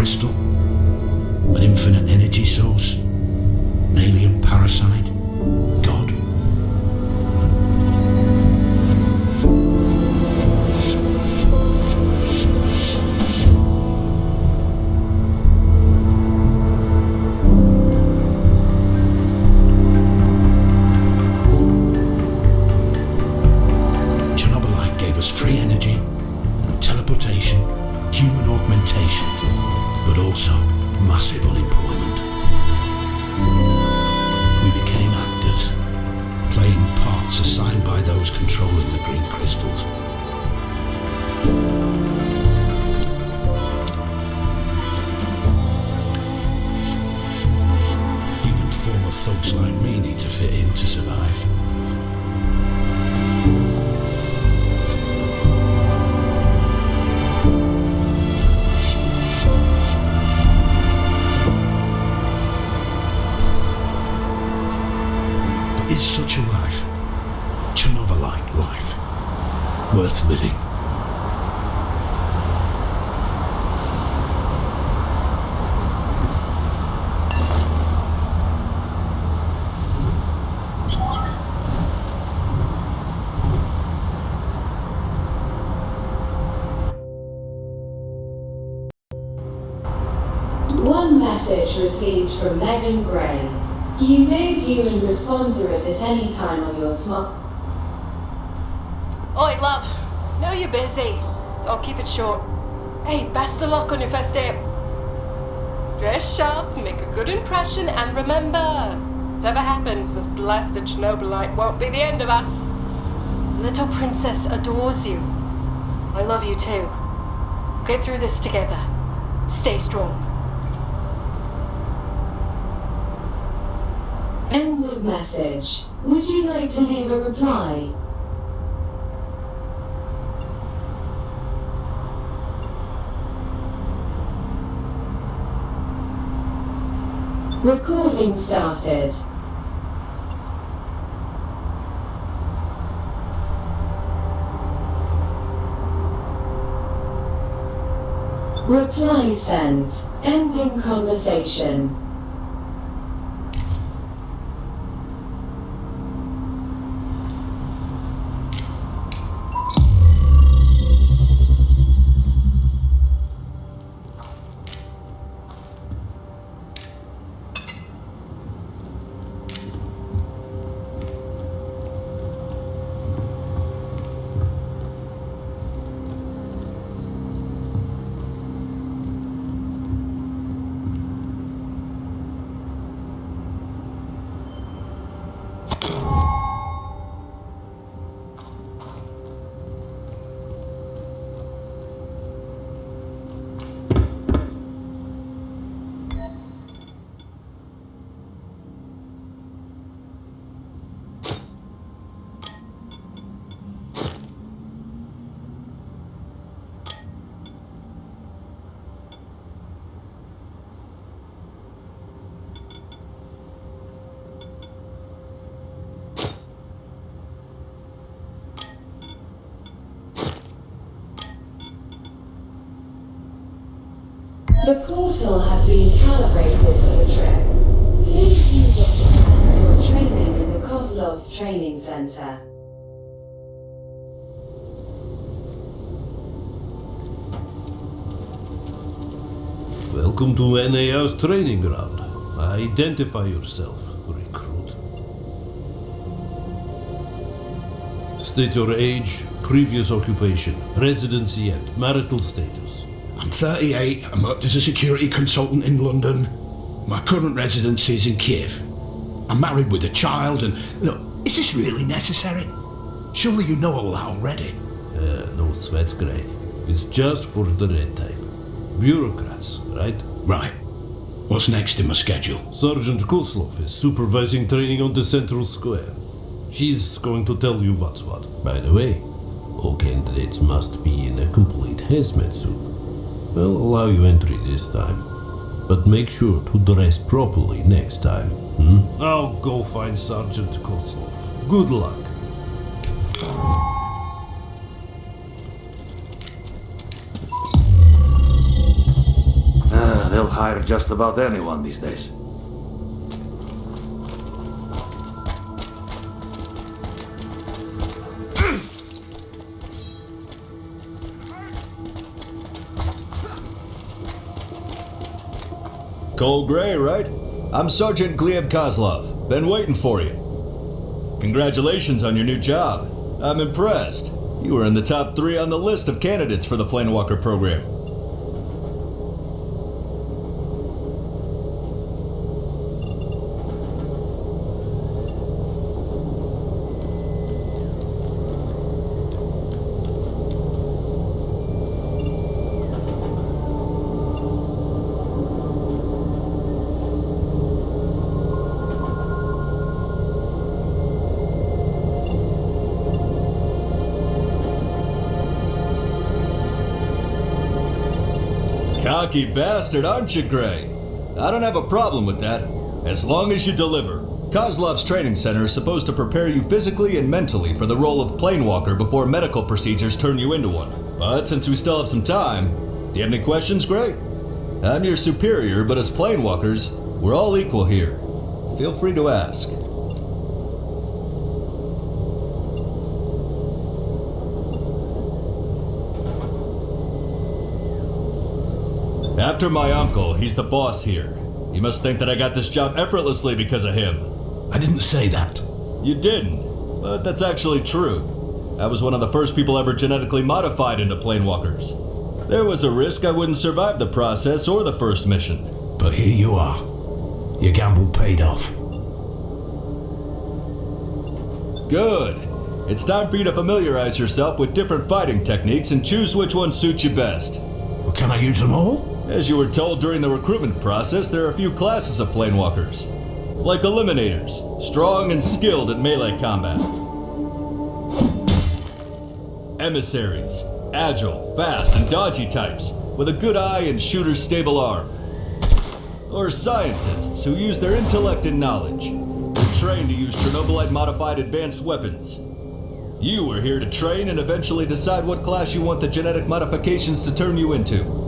crystal? An infinite energy source? An alien parasite? God? Chernobylite gave us free energy, teleportation, human augmentation, but also massive unemployment. We became actors, playing parts assigned by those controlling the green crystals. Even former thugs like me need to fit in to survive. Is such a life, Chernobylite life, worth living? One message received from Megan Gray. You may view and respond to it at any time on your smart... Oi, love. Know you're busy, so I'll keep it short. Hey, best of luck on your first day. Dress sharp, make a good impression, and remember, whatever happens, this blasted Chernobylite won't be the end of us. Little princess adores you. I love you too. Get through this together. Stay strong. End of message. Would you like to leave a reply? Recording started. Reply sent. Ending conversation. The portal has been calibrated for the trip. Please use it to commence your training in the Kozlov's Training Center. Welcome to NAR's training ground. Identify yourself, recruit. State your age, previous occupation, residency and marital status. I'm 38, I'm worked as a security consultant in London. My current residency is in Kiev. I'm married with a child and... Look, is this really necessary? Surely you know all that already. No sweat, Grey. It's just for the red tape. Bureaucrats, right? Right. What's next in my schedule? Sergeant Koslov is supervising training on the Central Square. She's going to tell you what's what. By the way, all candidates must be in a complete hazmat suit. We'll allow you entry this time, but make sure to dress properly next time. I'll go find Sergeant Koslov. Good luck. They'll hire just about anyone these days. Cole Gray, right? I'm Sergeant Gleb Kozlov. Been waiting for you. Congratulations on your new job. I'm impressed. You were in the top 3 on the list of candidates for the Planewalker program. Cocky bastard, aren't you, Gray? I don't have a problem with that, as long as you deliver. Kozlov's training center is supposed to prepare you physically and mentally for the role of Planewalker before medical procedures turn you into one. But since we still have some time, do you have any questions, Gray? I'm your superior, but as Planewalkers, we're all equal here. Feel free to ask. After my uncle, he's the boss here. You must think that I got this job effortlessly because of him. I didn't say that. You didn't, but that's actually true. I was one of the first people ever genetically modified into Planewalkers. There was a risk I wouldn't survive the process or the first mission. But here you are. Your gamble paid off. Good. It's time for you to familiarize yourself with different fighting techniques and choose which one suits you best. Well, can I use them all? As you were told during the recruitment process, there are a few classes of Planewalkers. Like Eliminators, strong and skilled at melee combat. Emissaries, agile, fast, and dodgy types, with a good eye and shooter's stable arm. Or Scientists, who use their intellect and knowledge. They're trained to use Chernobylite modified advanced weapons. You are here to train and eventually decide what class you want the genetic modifications to turn you into.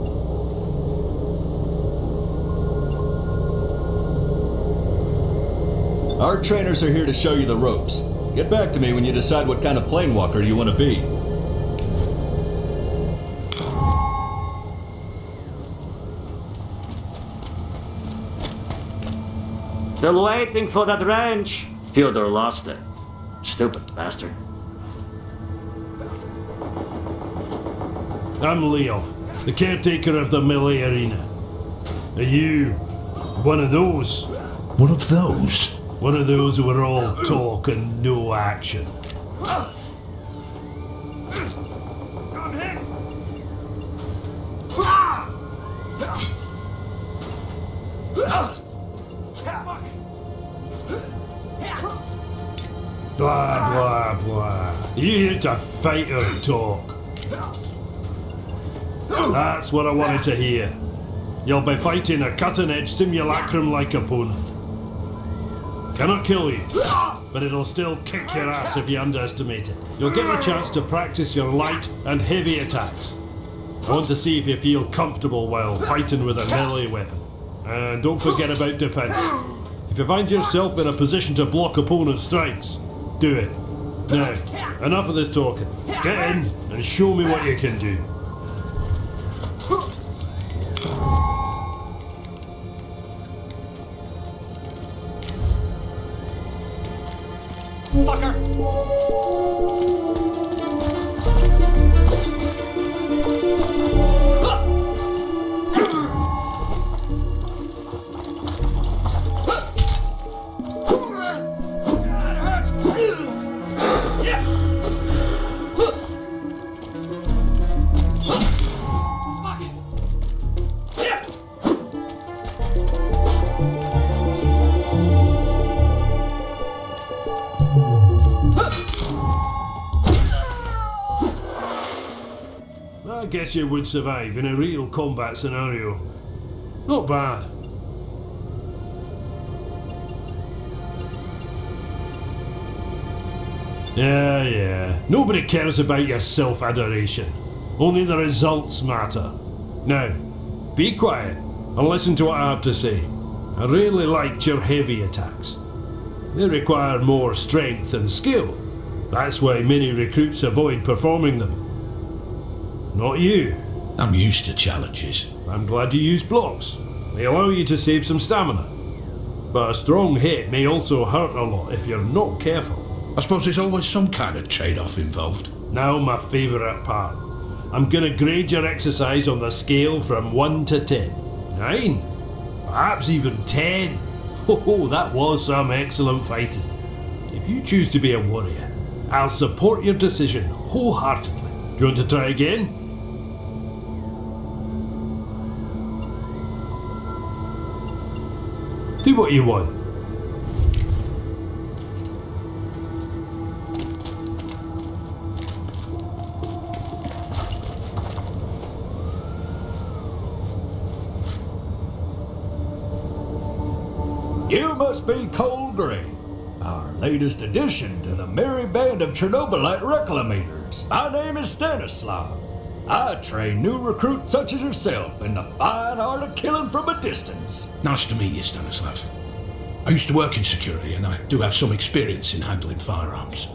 Our trainers are here to show you the ropes. Get back to me when you decide what kind of Planewalker you want to be. Still waiting for that wrench. Fyodor lost it. Stupid bastard. I'm Leov, the caretaker of the melee arena. Are you one of those? One of those? One of those who are all talk and no action? Blah, blah, blah. Are you here to fight or talk? That's what I wanted to hear. You'll be fighting a cutting-edge simulacrum-like opponent. Cannot kill you, but it'll still kick your ass if you underestimate it. You'll get a chance to practice your light and heavy attacks. I want to see if you feel comfortable while fighting with a melee weapon. And don't forget about defense. If you find yourself in a position to block opponent strikes, do it. Now, enough of this talking. Get in and show me what you can do. I guess you would survive in a real combat scenario. Not bad. Yeah. Nobody cares about your self-adoration. Only the results matter. Now, be quiet and listen to what I have to say. I really liked your heavy attacks. They require more strength and skill. That's why many recruits avoid performing them. Not you. I'm used to challenges. I'm glad you use blocks. They allow you to save some stamina. But a strong hit may also hurt a lot if you're not careful. I suppose there's always some kind of trade-off involved. Now my favourite part. I'm gonna grade your exercise on the scale from 1 to 10. 9? Perhaps even 10. Oh, that was some excellent fighting. If you choose to be a warrior, I'll support your decision wholeheartedly. Do you want to try again? Do what you want. You must be Cole Gray, our latest addition to the merry band of Chernobylite reclamators. My name is Stanislav. I train new recruits such as yourself in the fine art of killing from a distance. Nice to meet you, Stanislav. I used to work in security and I do have some experience in handling firearms.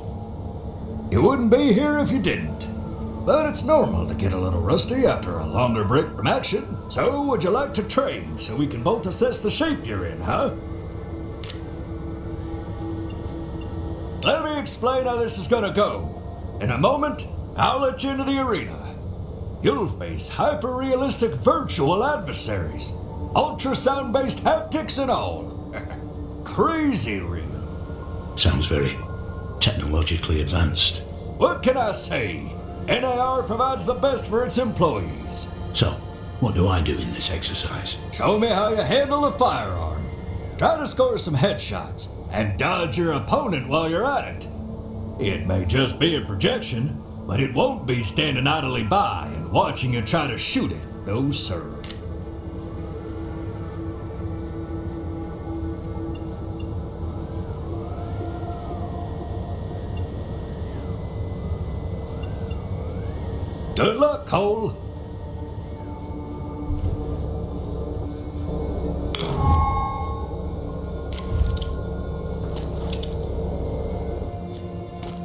You wouldn't be here if you didn't. But it's normal to get a little rusty after a longer break from action. So would you like to train so we can both assess the shape you're in, huh? Let me explain how this is gonna go. In a moment, I'll let you into the arena. You'll face hyper-realistic virtual adversaries. Ultrasound-based haptics and all. Crazy real. Sounds very technologically advanced. What can I say? NAR provides the best for its employees. So, what do I do in this exercise? Show me how you handle the firearm. Try to score some headshots and dodge your opponent while you're at it. It may just be a projection, but it won't be standing idly by and watching you try to shoot it. No, sir. Good luck, Cole.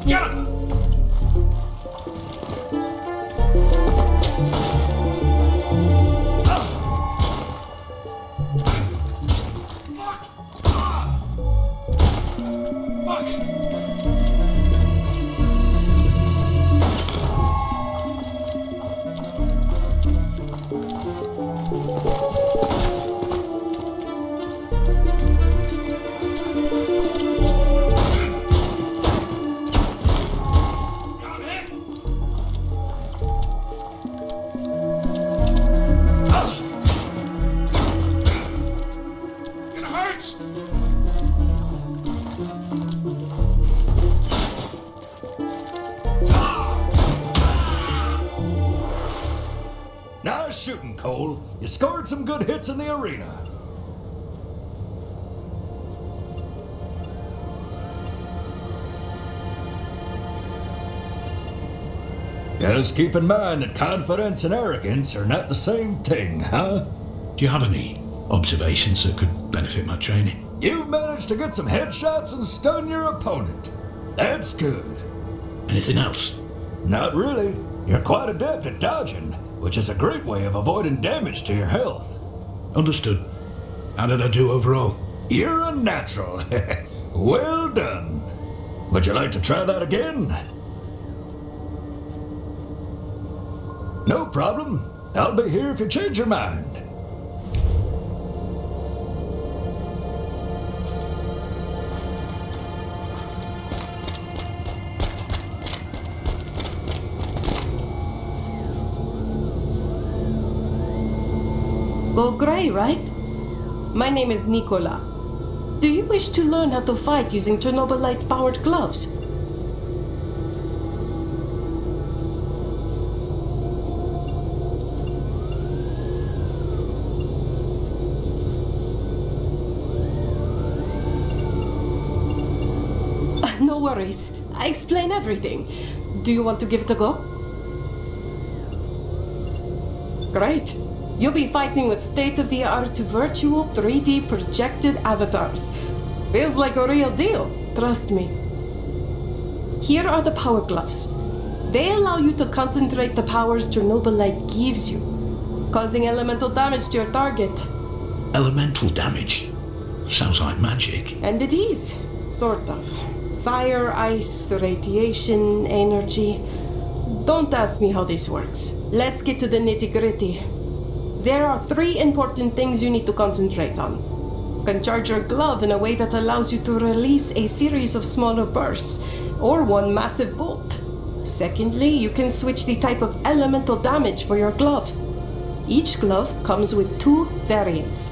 Yeah! Nice shooting, Cole. You scored some good hits in the arena. Just keep in mind that confidence and arrogance are not the same thing, huh? Do you have any observations that could benefit my training? You've managed to get some headshots and stun your opponent. That's good. Anything else? Not really. You're quite adept at dodging, which is a great way of avoiding damage to your health. Understood. How did I do overall? You're a natural. Well done. Would you like to try that again? No problem. I'll be here if you change your mind. Go Grey, right? My name is Nicola. Do you wish to learn how to fight using Chernobylite-powered gloves? No worries. I explain everything. Do you want to give it a go? Great. You'll be fighting with state-of-the-art virtual 3D projected avatars. Feels like a real deal, trust me. Here are the power gloves. They allow you to concentrate the powers Chernobylite gives you, causing elemental damage to your target. Elemental damage? Sounds like magic. And it is, sort of. Fire, ice, radiation, energy. Don't ask me how this works. Let's get to the nitty-gritty. There are 3 important things you need to concentrate on. Can charge your glove in a way that allows you to release a series of smaller bursts, or one massive bolt. Secondly, you can switch the type of elemental damage for your glove. Each glove comes with 2 variants.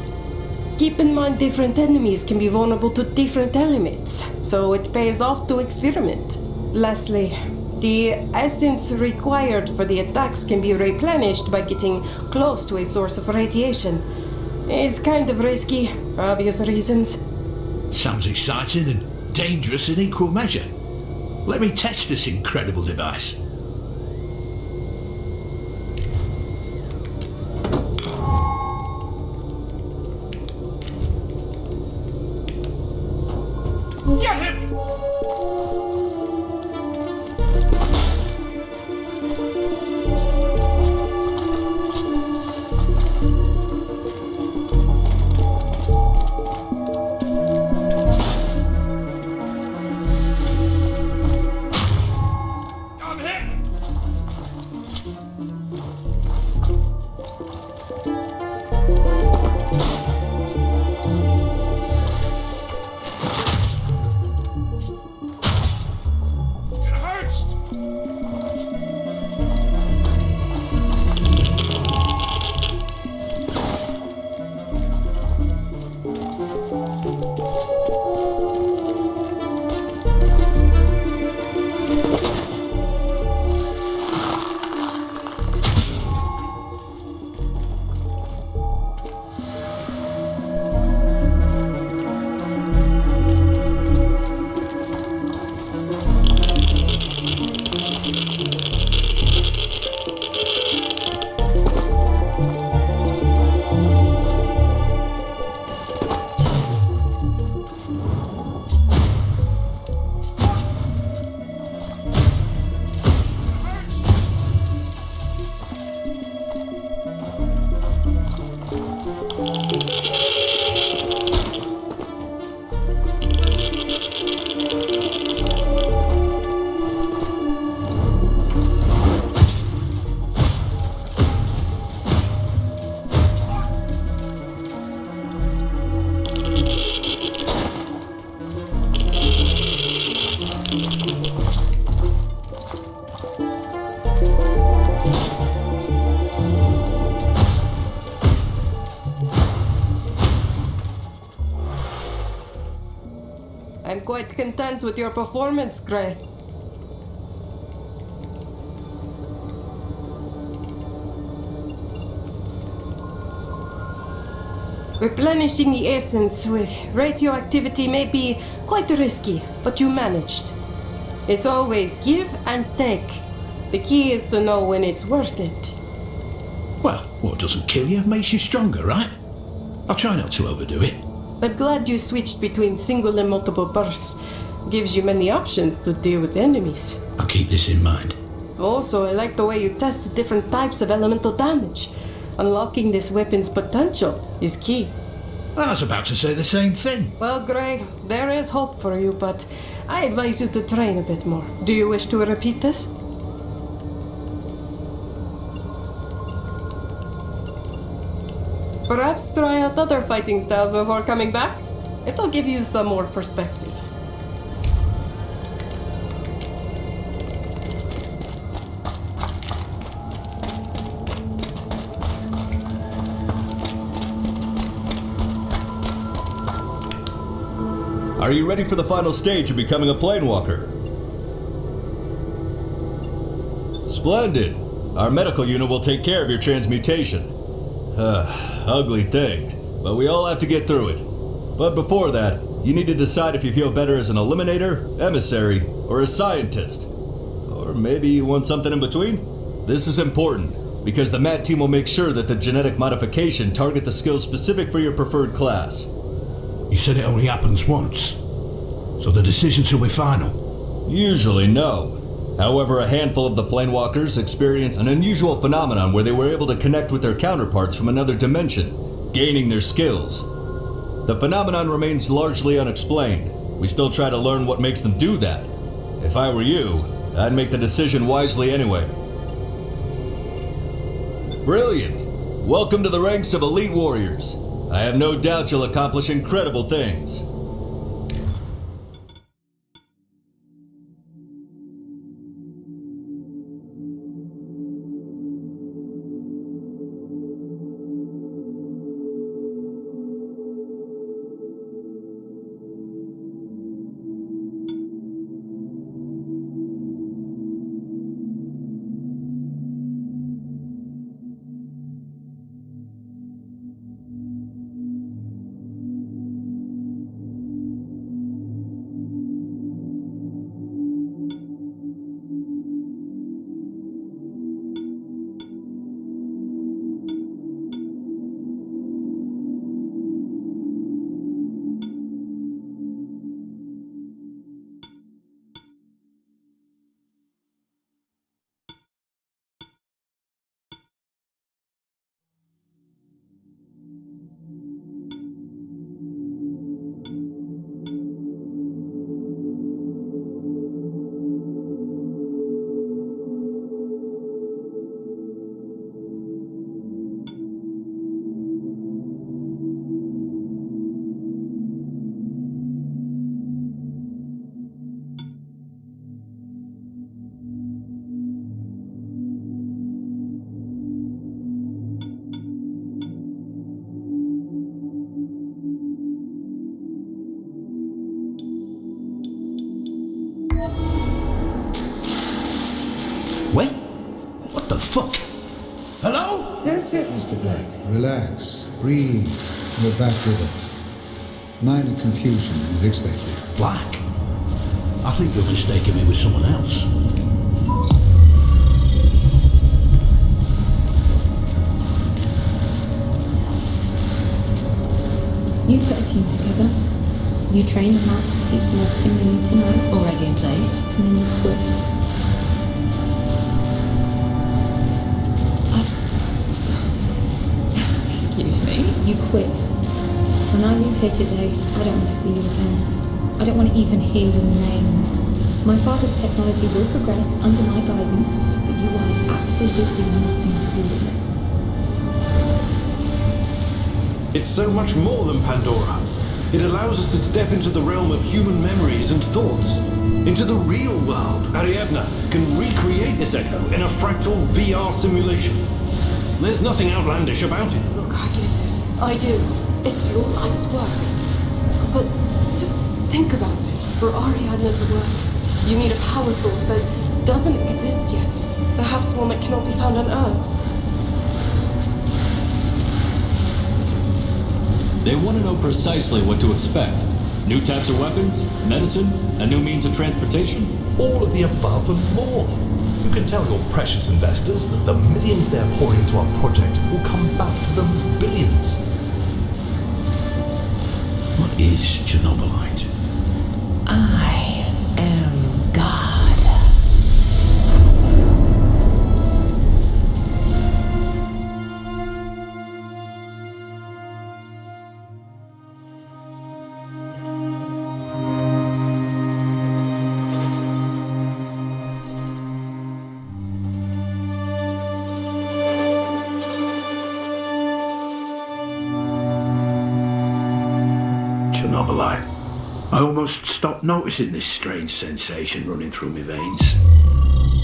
Keep in mind different enemies can be vulnerable to different elements, so it pays off to experiment. Lastly, the essence required for the attacks can be replenished by getting close to a source of radiation. It's kind of risky, for obvious reasons. Sounds exciting and dangerous in equal measure. Let me test this incredible device. Get him! I'm hit! It hurts! I'm quite content with your performance, Gray. Replenishing the essence with radioactivity may be quite risky, but you managed. It's always give and take. The key is to know when it's worth it. Well, what doesn't kill you makes you stronger, right? I'll try not to overdo it. I'm glad you switched between single and multiple bursts. Gives you many options to deal with enemies. I'll keep this in mind. Also, I like the way you tested different types of elemental damage. Unlocking this weapon's potential is key. I was about to say the same thing. Well, Greg, there is hope for you, but I advise you to train a bit more. Do you wish to repeat this? Perhaps try out other fighting styles before coming back. It'll give you some more perspective. Are you ready for the final stage of becoming a planewalker? Splendid! Our medical unit will take care of your transmutation. Ugly thing, but we all have to get through it. But before that, you need to decide if you feel better as an eliminator, emissary, or a scientist. Or maybe you want something in between? This is important, because the MAT team will make sure that the genetic modification target the skills specific for your preferred class. You said it only happens once, so the decision shall be final. Usually no. However, a handful of the planewalkers experienced an unusual phenomenon where they were able to connect with their counterparts from another dimension, gaining their skills. The phenomenon remains largely unexplained. We still try to learn what makes them do that. If I were you, I'd make the decision wisely anyway. Brilliant! Welcome to the ranks of elite warriors. I have no doubt you'll accomplish incredible things. Wait? What the fuck? Hello? That's it, Mr. Black. Relax. Breathe. You're back with us. Minor confusion is expected. Black? I think you're mistaking me with someone else. You put a team together. You train them up, teach them everything they need to know. Already in place. And then you quit. Excuse me? You quit. When I leave here today, I don't want to see you again. I don't want to even hear your name. My father's technology will progress under my guidance, but you will have absolutely nothing to do with it. It's so much more than Pandora. It allows us to step into the realm of human memories and thoughts. Into the real world. Ariadna can recreate this echo in a fractal VR simulation. There's nothing outlandish about it. Look, I get it. I do. It's your life's work. But just think about it. For Ariadna to work, you need a power source that doesn't exist yet. Perhaps one that cannot be found on Earth. They want to know precisely what to expect. New types of weapons, medicine, a new means of transportation. All of the above and more. You can tell your precious investors that the millions they're pouring into our project will come back to them as billions. What is Chernobylite? I am God. Chernobylite. I almost stopped noticing this strange sensation running through my veins.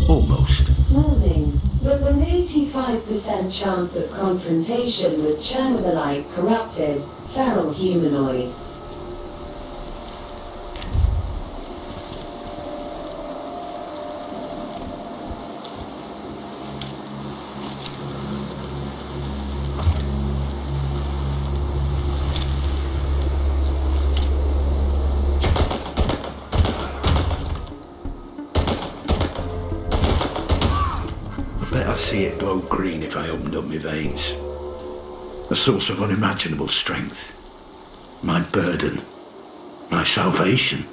Almost. Warning. There's an 85% chance of confrontation with Chernobylite corrupted feral humanoids. Better see it glow green if I opened up my veins. A source of unimaginable strength. My burden. My salvation.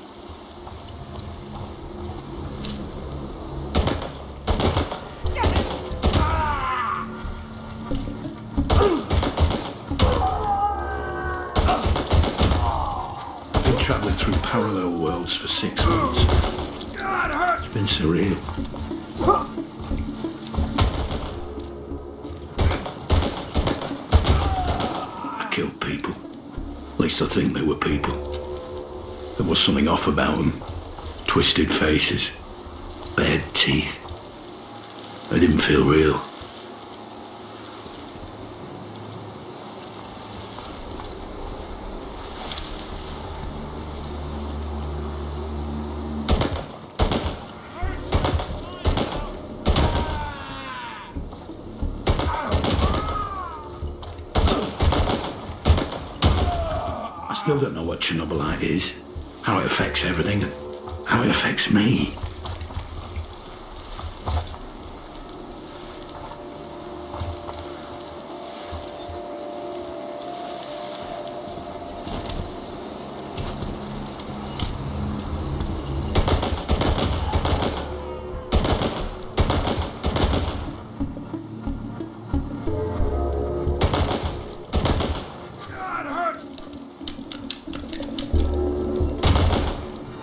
I've been travelling through parallel worlds for 6 months. It's been surreal. I killed people. At least I think they were people. There was something off about them. Twisted faces. Bared teeth. They didn't feel real. I still don't know what Chernobylite is, how it affects everything, how it affects me.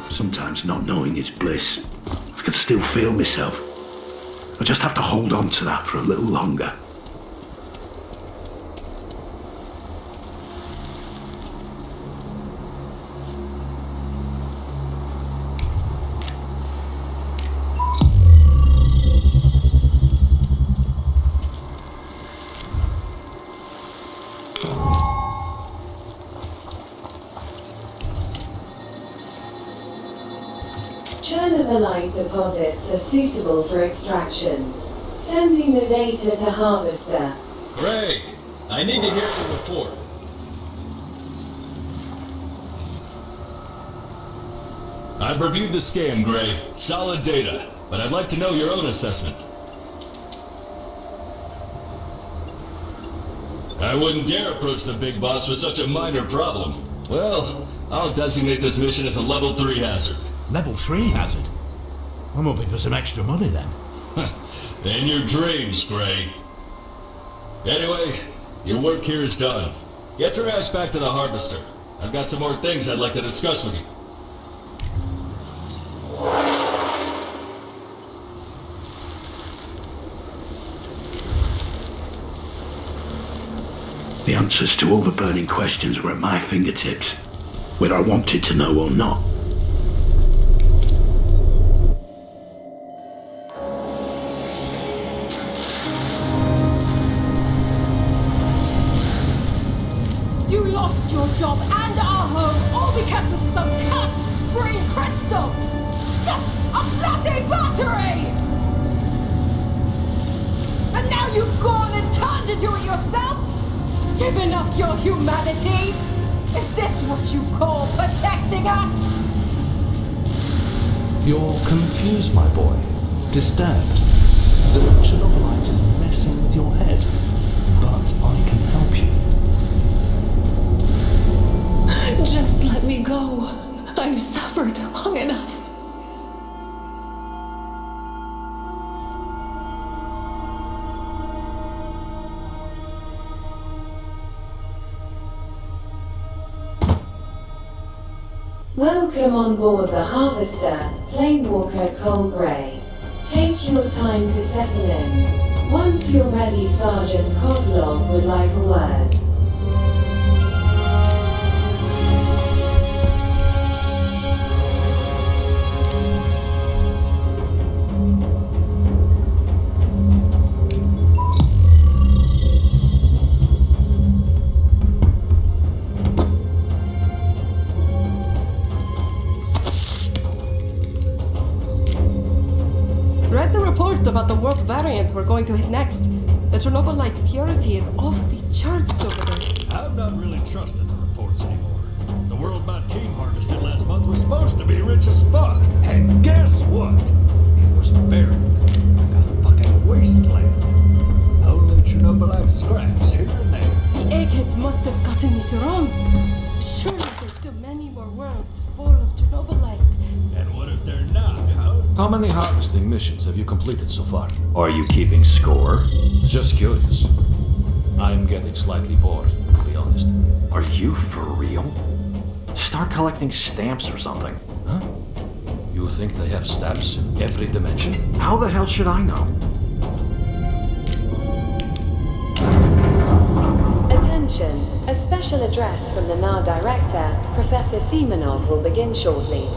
Sometimes not knowing is bliss. I can still feel myself. I just have to hold on to that for a little longer. Chernobylite deposits are suitable for extraction. Sending the data to Harvester. Gray, I need to hear the report. I've reviewed the scan, Gray. Solid data, but I'd like to know your own assessment. I wouldn't dare approach the big boss with such a minor problem. Well, I'll designate this mission as a level 3 hazard. Level 3 hazard? I'm hoping for some extra money then. In your dreams, Gray. Anyway, your work here is done. Get your ass back to the Harvester. I've got some more things I'd like to discuss with you. The answers to all the burning questions were at my fingertips, whether I wanted to know or not. You lost your job and our home all because of some cussed green crystal! Just a bloody battery! And now you've gone and turned to do it yourself? Giving up your humanity? Is this what you call protecting us? You're confused, my boy. Disturbed. The Chernobylite is messing with your head. But I can help you. Just let me go. I've suffered long enough. Welcome on board the Harvester, Planewalker Cole Gray. Take your time to settle in. Once you're ready, Sergeant Kozlov would like a word. Read the report about the warp variant we're going to hit next. The Chernobylite purity is off the charts over there. I'm not really trusting the reports anymore. The world my team harvested last month was supposed to be rich as fuck. And guess what? It was barren. Like a fucking wasteland. must have gotten this wrong. Surely there's still many more worlds full of Chernobylite. And what if they're not, huh? How many harvesting missions have you completed so far? Are you keeping score? Just curious. I'm getting slightly bored, to be honest. Are you for real? Start collecting stamps or something. Huh? You think they have stamps in every dimension? How the hell should I know? Attention! A special address from the NAR director, Professor Semenov, will begin shortly.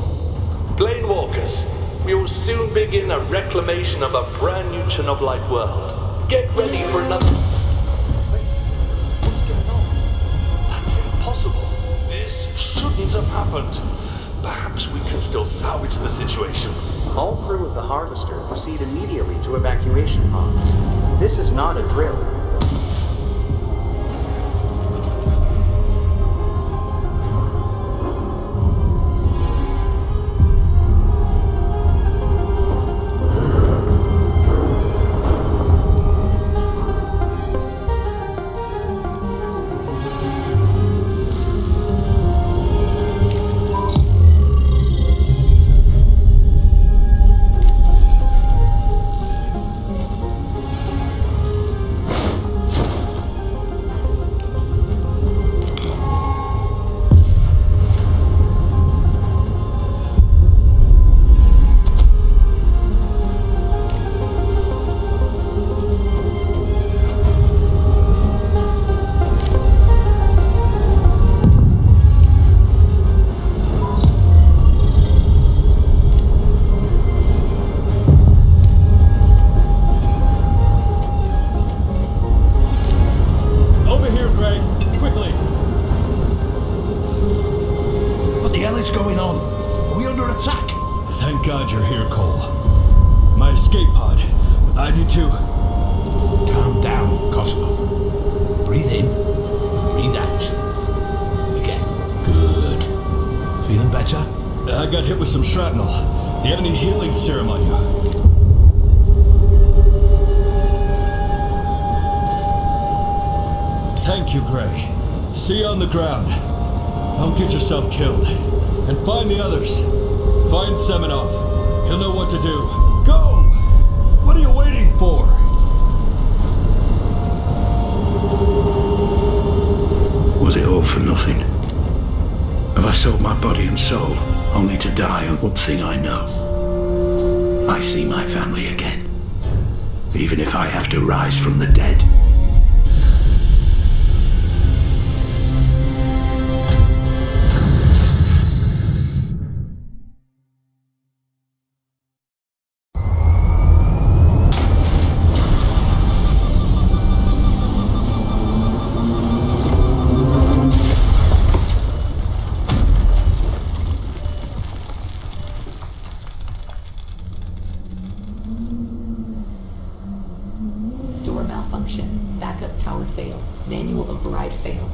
Planewalkers, we will soon begin a reclamation of a brand new Chernobylite world. Get ready for another... Wait, what's going on? That's impossible. This shouldn't have happened. Perhaps we can still salvage the situation. All crew of the Harvester proceed immediately to evacuation pods. This is not a drill. Thank God you're here, Cole. My escape pod. I need to... Calm down, Kozlov. Breathe in, breathe out. Again. Good. Feeling better? I got hit with some shrapnel. Do you have any healing serum on you? Thank you, Gray. See you on the ground. Don't get yourself killed. And find the others. Find Semenov. He'll know what to do. Go! What are you waiting for? Was it all for nothing? Have I sold my body and soul only to die on one thing I know? I see my family again. Even if I have to rise from the dead. Door malfunction. Backup power fail. Manual override fail.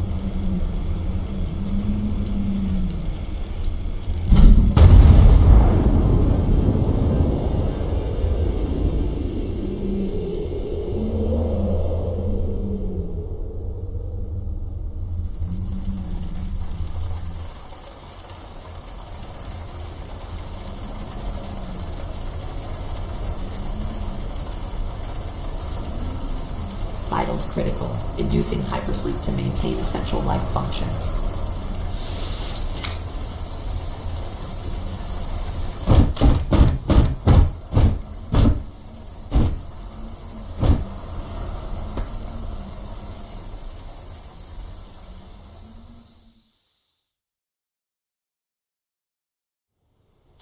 Vitals critical, inducing hypersleep to maintain essential life functions.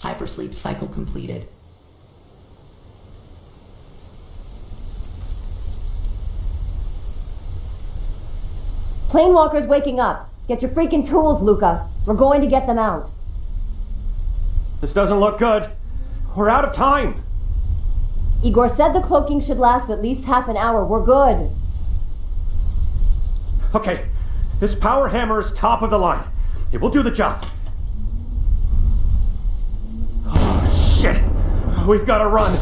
Hypersleep cycle completed. Planewalker's waking up. Get your freaking tools, Luca. We're going to get them out. This doesn't look good. We're out of time. Igor said the cloaking should last at least half an hour. We're good. Okay, this power hammer is top of the line. It will do the job. Oh, shit. We've got to run.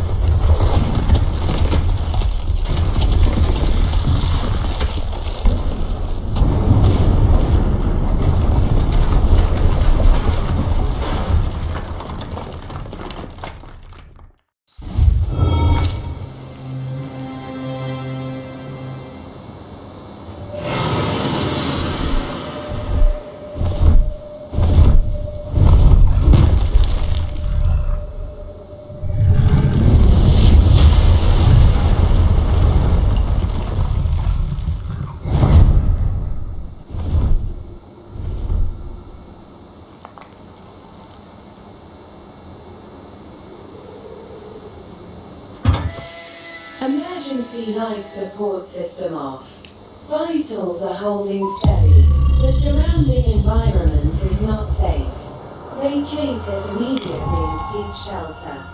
Emergency life support system off. Vitals are holding steady. The surrounding environment is not safe. Vacate it immediately and seek shelter.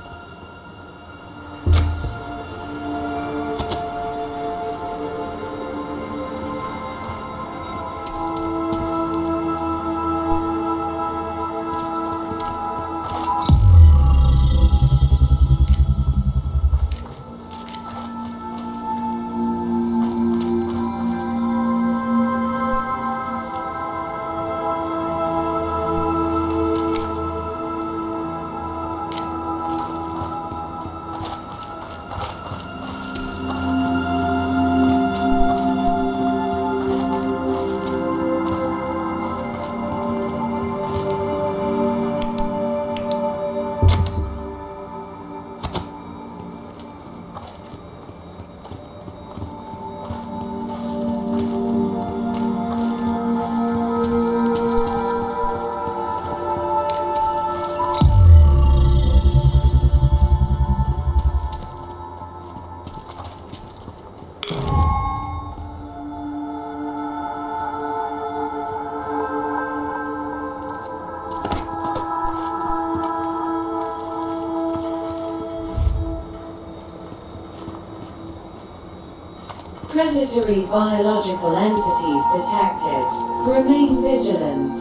Predatory biological entities detected. Remain vigilant.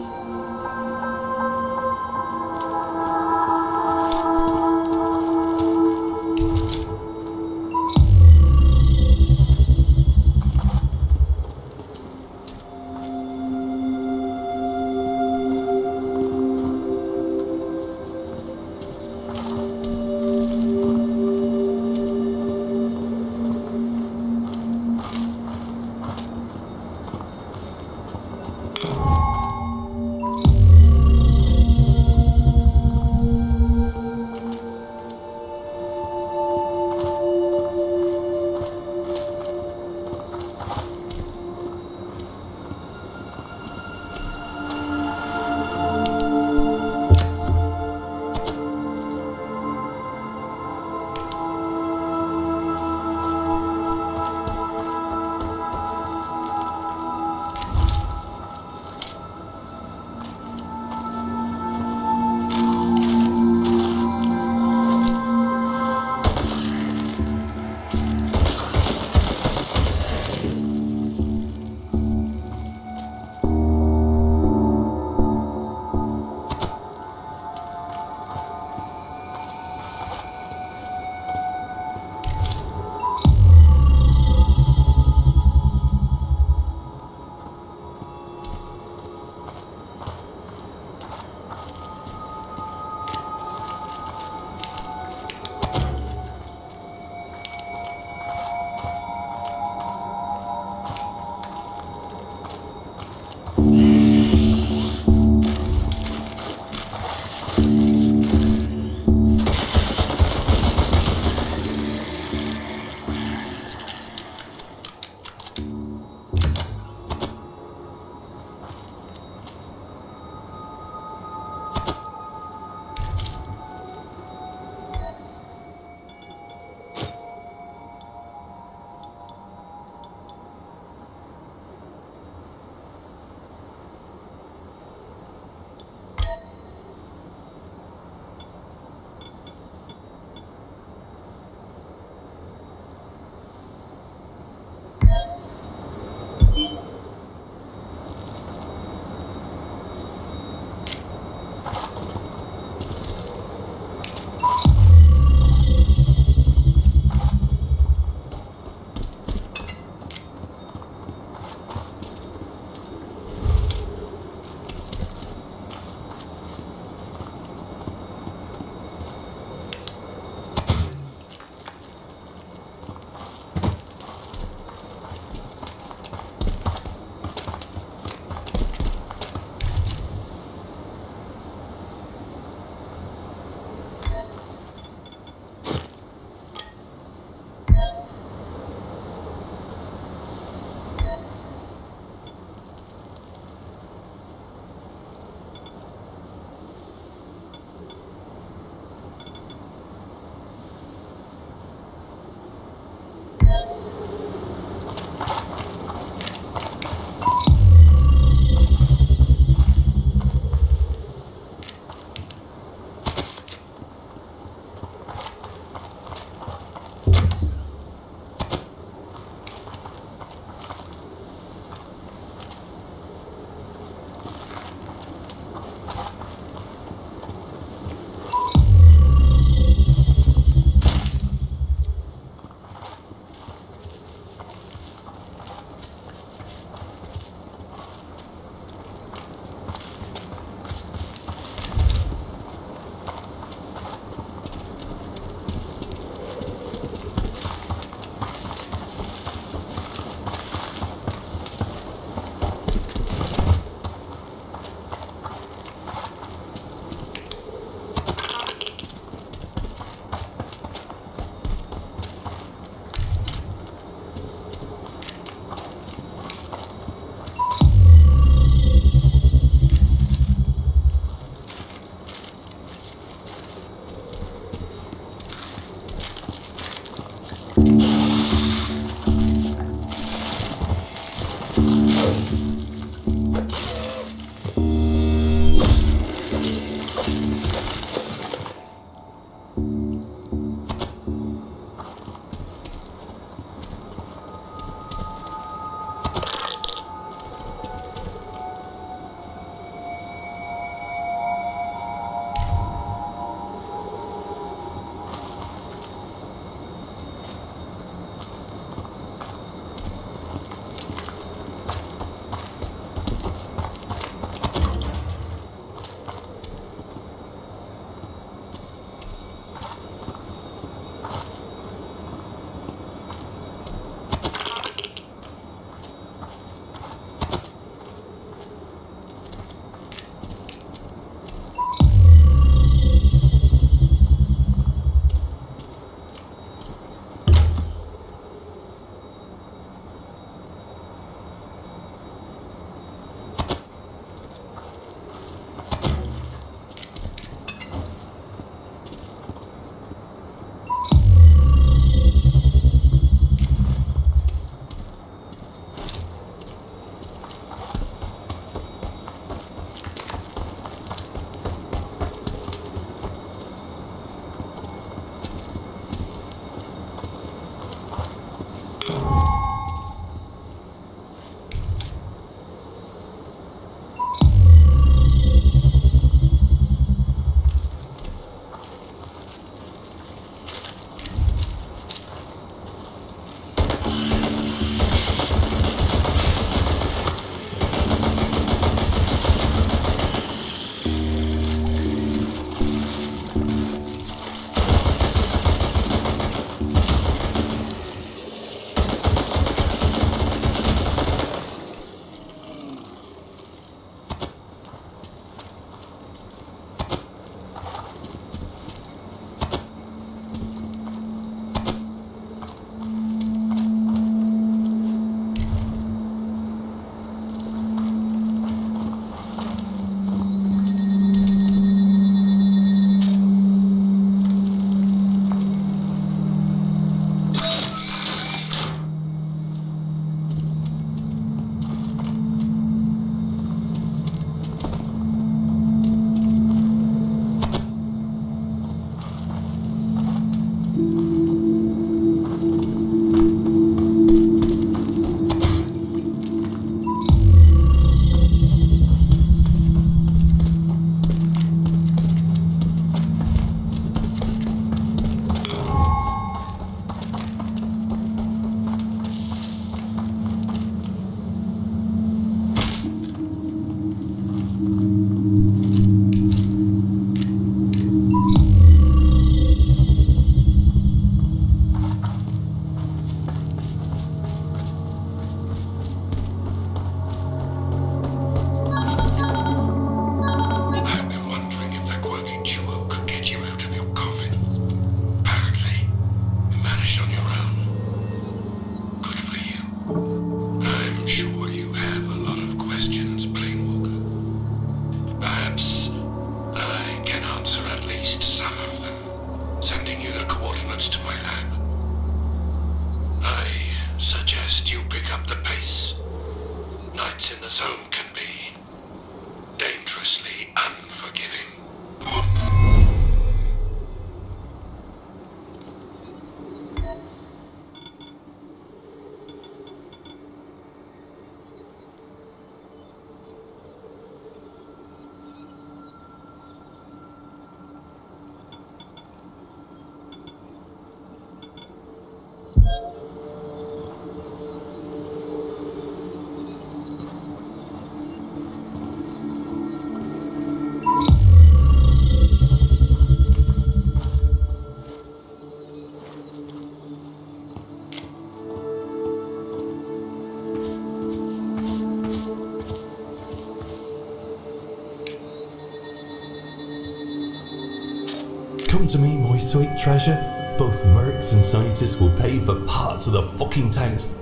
Come to me, my sweet treasure. Both mercs and scientists will pay for parts of the fucking tanks.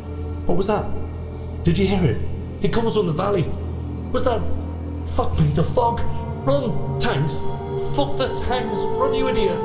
What was that? Did you hear it? It comes from the valley. Was that... Fuck me, the fog. Run, tanks. Fuck the tanks. Run, you idiot.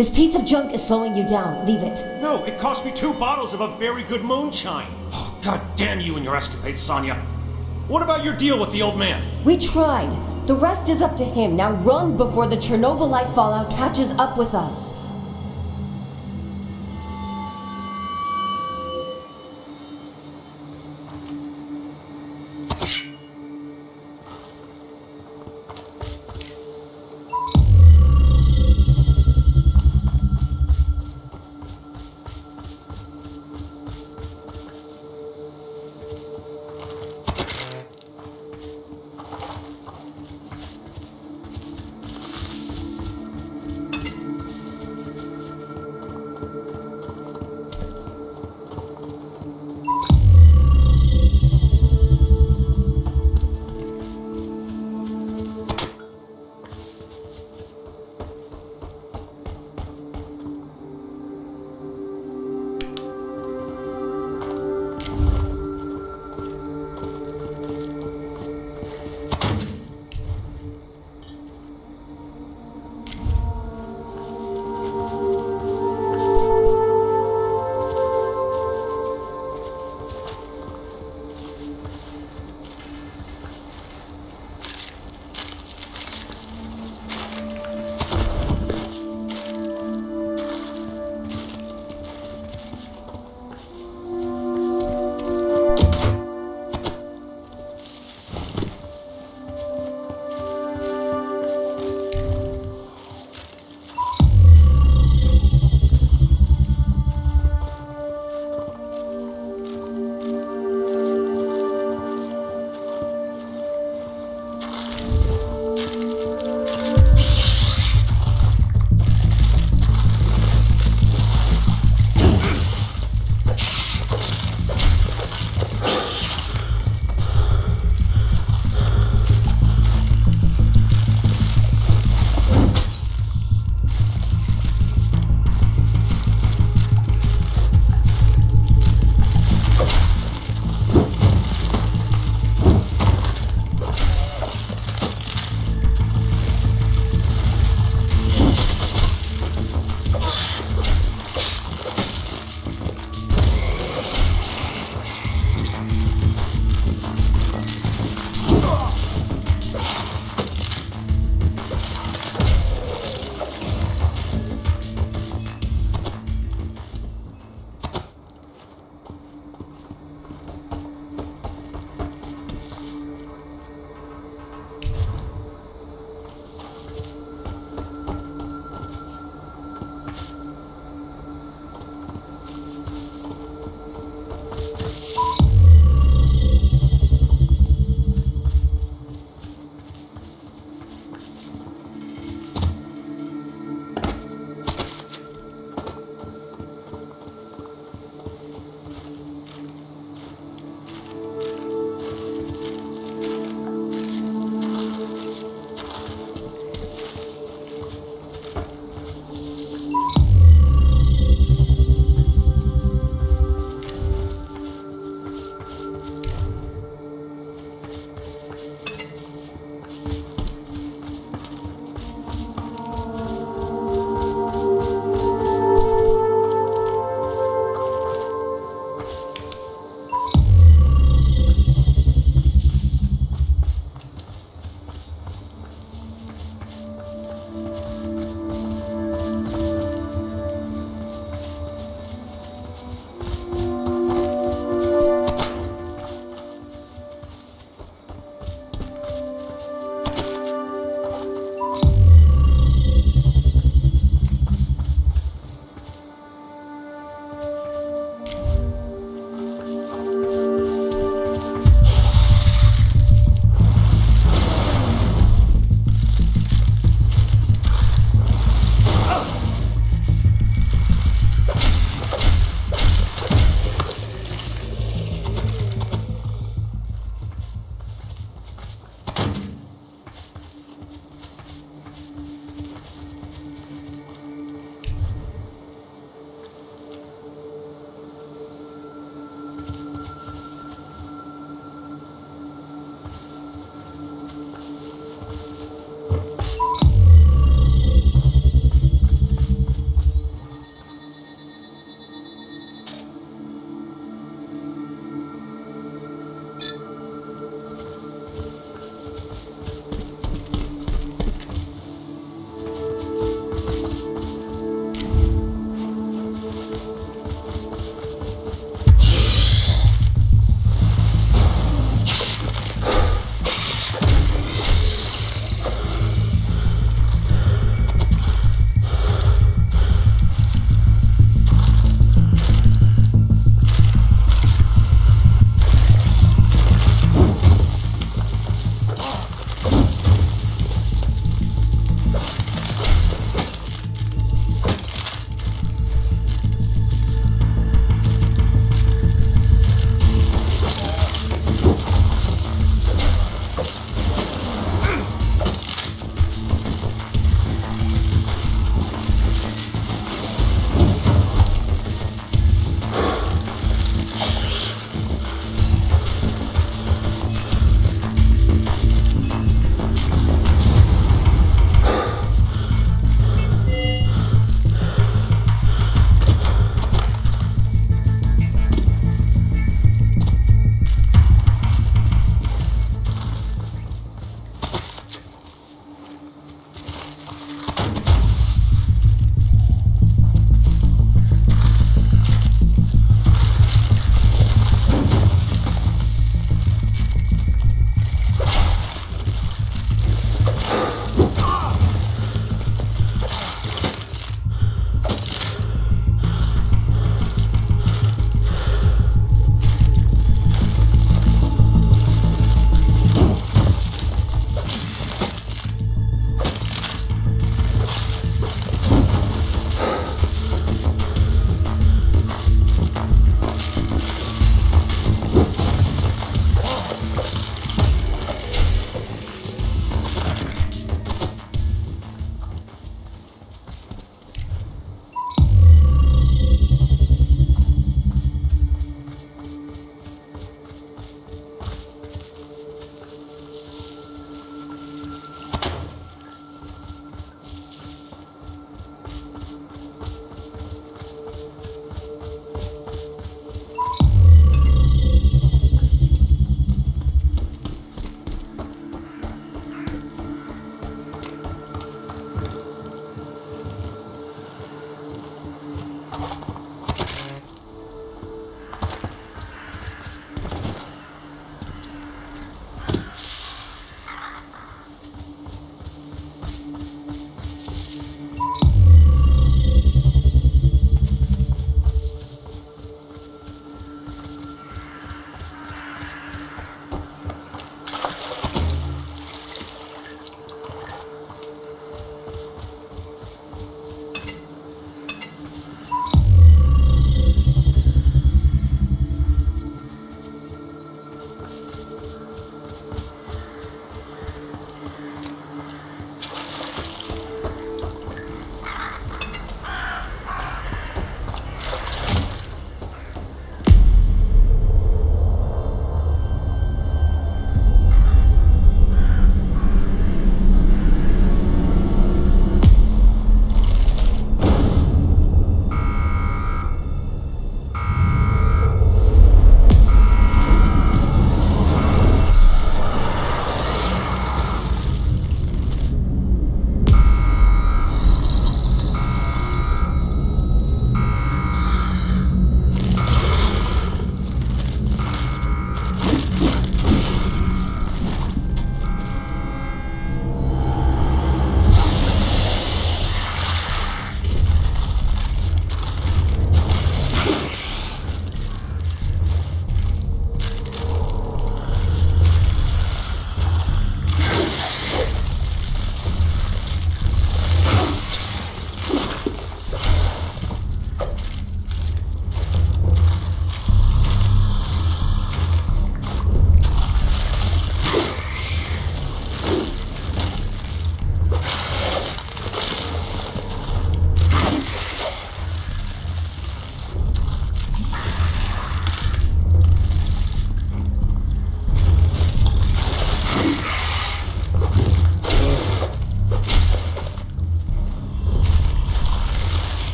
This piece of junk is slowing you down. Leave it. No, it cost me 2 bottles of a very good moonshine. Oh, God damn you and your escapades, Sonia. What about your deal with the old man? We tried. The rest is up to him. Now run before the Chernobylite fallout catches up with us.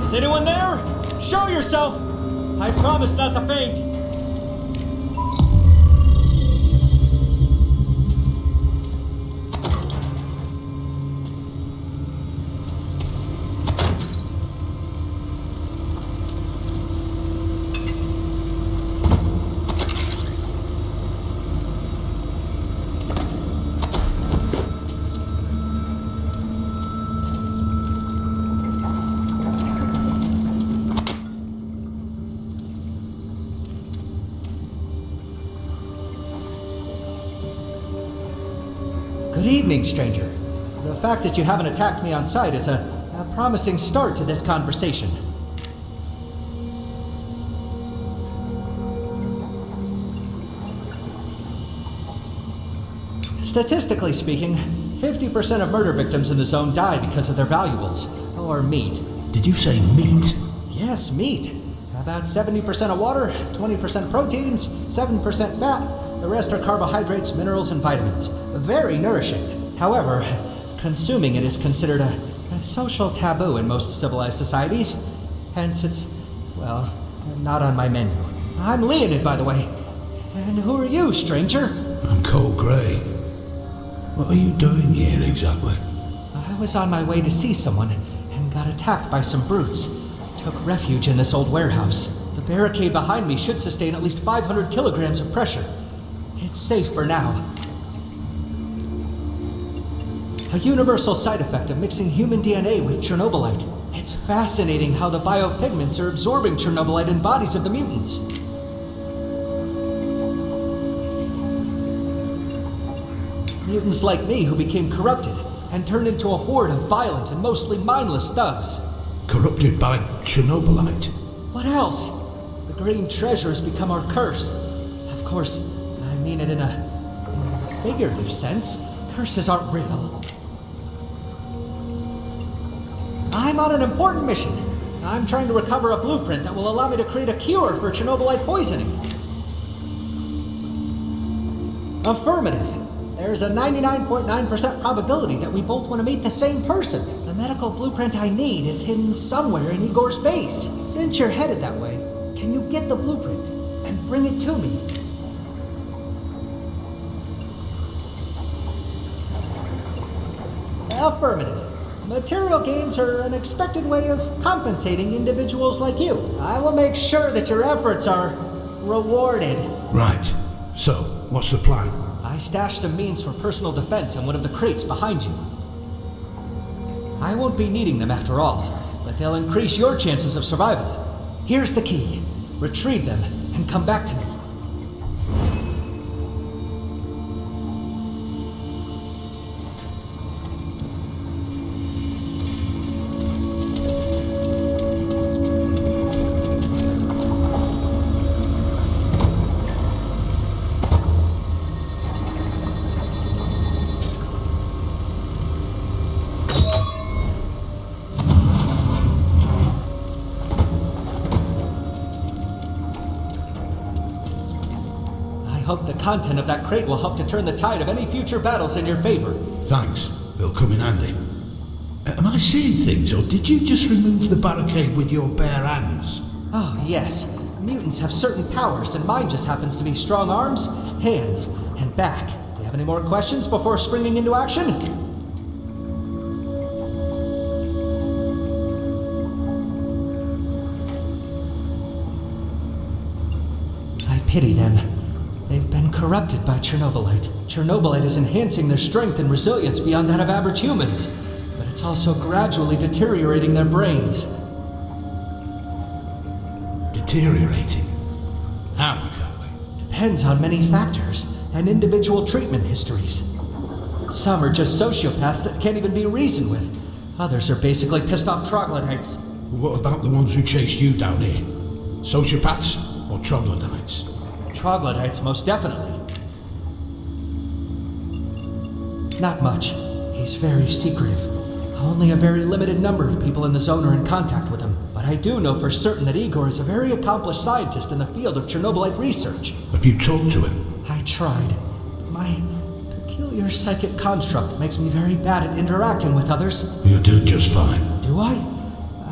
Is anyone there? Show yourself! I promise not to faint. Good evening, stranger. The fact that you haven't attacked me on sight is a promising start to this conversation. Statistically speaking, 50% of murder victims in the zone die because of their valuables, or meat. Did you say meat? Yes, meat. About 70% of water, 20% proteins, 7% fat. The rest are carbohydrates, minerals, and vitamins. Very nourishing. However, consuming it is considered a social taboo in most civilized societies. Hence, it's, well, not on my menu. I'm Leonid, by the way. And who are you, stranger? I'm Cole Gray. What are you doing here exactly? I was on my way to see someone and got attacked by some brutes. Took refuge in this old warehouse. The barricade behind me should sustain at least 500 kilograms of pressure. It's safe for now. A universal side effect of mixing human DNA with Chernobylite. It's fascinating how the biopigments are absorbing Chernobylite in bodies of the mutants. Mutants like me who became corrupted and turned into a horde of violent and mostly mindless thugs. Corrupted by Chernobylite? What else? The green treasure has become our curse. Of course, I mean it in a figurative sense. Curses aren't real. I'm on an important mission. I'm trying to recover a blueprint that will allow me to create a cure for Chernobylite poisoning. Affirmative. There's a 99.9% probability that we both want to meet the same person. The medical blueprint I need is hidden somewhere in Igor's base. Since you're headed that way, can you get the blueprint and bring it to me? Affirmative. Material gains are an expected way of compensating individuals like you. I will make sure that your efforts are rewarded. Right. So, what's the plan? I stashed some means for personal defense in one of the crates behind you. I won't be needing them after all, but they'll increase your chances of survival. Here's the key. Retrieve them and come back to me. I hope the content of that crate will help to turn the tide of any future battles in your favor. Thanks. They'll come in handy. Am I seeing things, or did you just remove the barricade with your bare hands? Oh, yes. Mutants have certain powers, and mine just happens to be strong arms, hands, and back. Do you have any more questions before springing into action? I pity them. They've been corrupted by Chernobylite. Chernobylite is enhancing their strength and resilience beyond that of average humans, but it's also gradually deteriorating their brains. Deteriorating? How exactly? Depends on many factors and individual treatment histories. Some are just sociopaths that can't even be reasoned with. Others are basically pissed off troglodytes. What about the ones who chased you down here? Sociopaths or troglodytes? Troglodytes, most definitely. Not much. He's very secretive. Only a very limited number of people in the zone are in contact with him. But I do know for certain that Igor is a very accomplished scientist in the field of Chernobylite research. Have you talked to him? I tried. My peculiar psychic construct makes me very bad at interacting with others. You do just fine. Do I?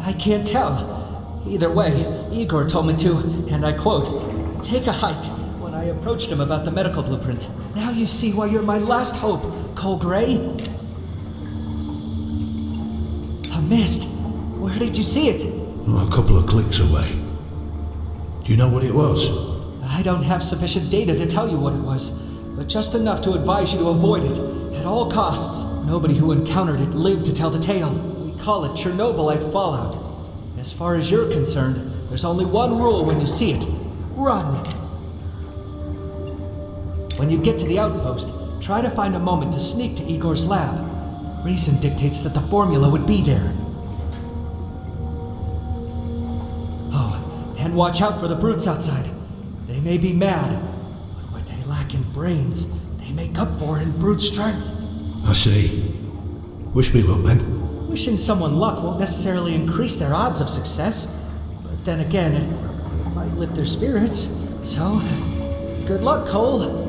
I can't tell. Either way, Igor told me to, and I quote, take a hike when I approached him about the medical blueprint. Now you see why you're my last hope, Cole Gray. A mist. Where did you see it? Oh, a couple of clicks away. Do you know what it was? I don't have sufficient data to tell you what it was, but just enough to advise you to avoid it at all costs. Nobody who encountered it lived to tell the tale. We call it Chernobylite fallout. As far as you're concerned, there's only one rule when you see it. Run! When you get to the outpost, try to find a moment to sneak to Igor's lab. Reason dictates that the formula would be there. Oh, and watch out for the brutes outside. They may be mad, but what they lack in brains, they make up for in brute strength. I see. Wish me luck then. Wishing someone luck won't necessarily increase their odds of success, but then again, it might lift their spirits. So, good luck, Cole.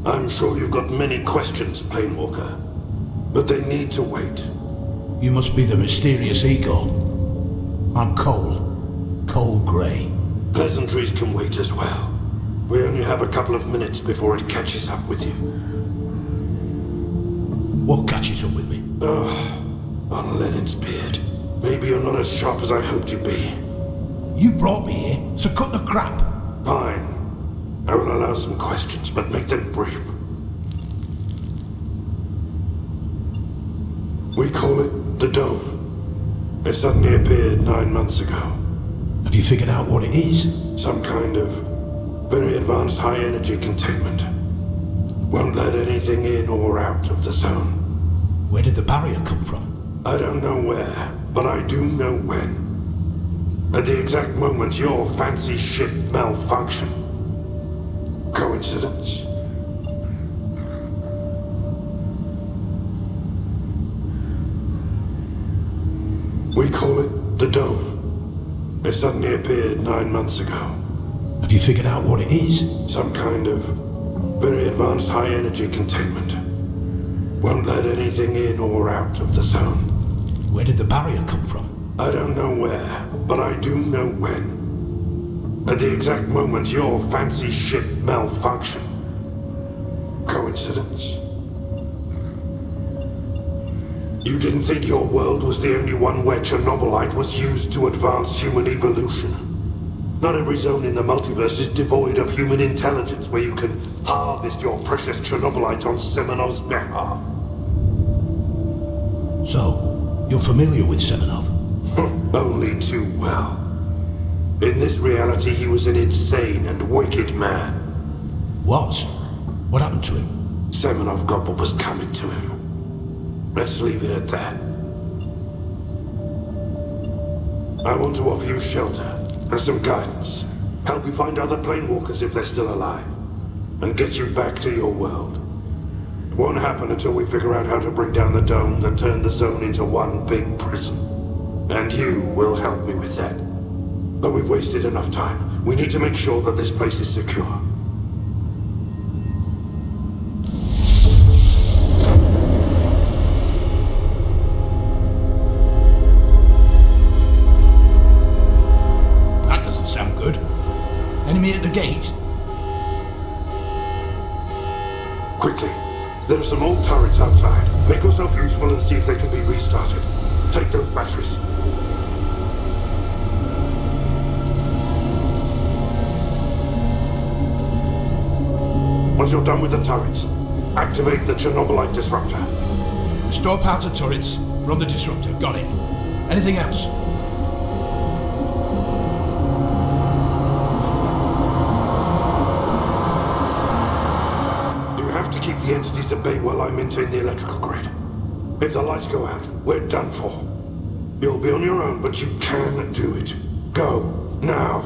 I'm sure you've got many questions, Planewalker, but they need to wait. You must be the mysterious Igor. I'm Cole Gray. Pleasantries can wait as well. We only have a couple of minutes before it catches up with you. What catches up with me? On Lenin's beard. Maybe you're not as sharp as I hoped you'd be. You brought me here, so cut the crap. Fine. I will allow some questions, but make them brief. We call it the Dome. It suddenly appeared 9 months ago. Have you figured out what it is? Some kind of very advanced high-energy containment. Won't let anything in or out of the zone. Where did the barrier come from? I don't know where, but I do know when. At the exact moment your fancy ship malfunctioned. Coincidence? We call it the Dome. It suddenly appeared 9 months ago. Have you figured out what it is? Some kind of very advanced high-energy containment. Won't let anything in or out of the zone. Where did the barrier come from? I don't know where, but I do know when. At the exact moment your fancy ship malfunctioned. Coincidence? You didn't think your world was the only one where Chernobylite was used to advance human evolution? Not every zone in the multiverse is devoid of human intelligence where you can harvest your precious Chernobylite on Semenov's behalf. So, you're familiar with Semenov? Only too well. In this reality, he was an insane and wicked man. Was? What happened to him? Semenov got what was coming to him. Let's leave it at that. I want to offer you shelter and some guidance. Help you find other planewalkers if they're still alive. And get you back to your world. It won't happen until we figure out how to bring down the dome that turned the zone into one big prison. And you will help me with that. But we've wasted enough time. We need to make sure that this place is secure. That doesn't sound good. Enemy at the gate? Quickly. There are some old turrets outside. Make yourself useful and see if they can be restarted. Take those batteries. Once you're done with the turrets, activate the Chernobylite disruptor. Restore power to turrets. Run the disruptor. Got it. Anything else? Keep the entities at bay while I maintain the electrical grid. If the lights go out, we're done for. You'll be on your own, but you can do it. Go, now.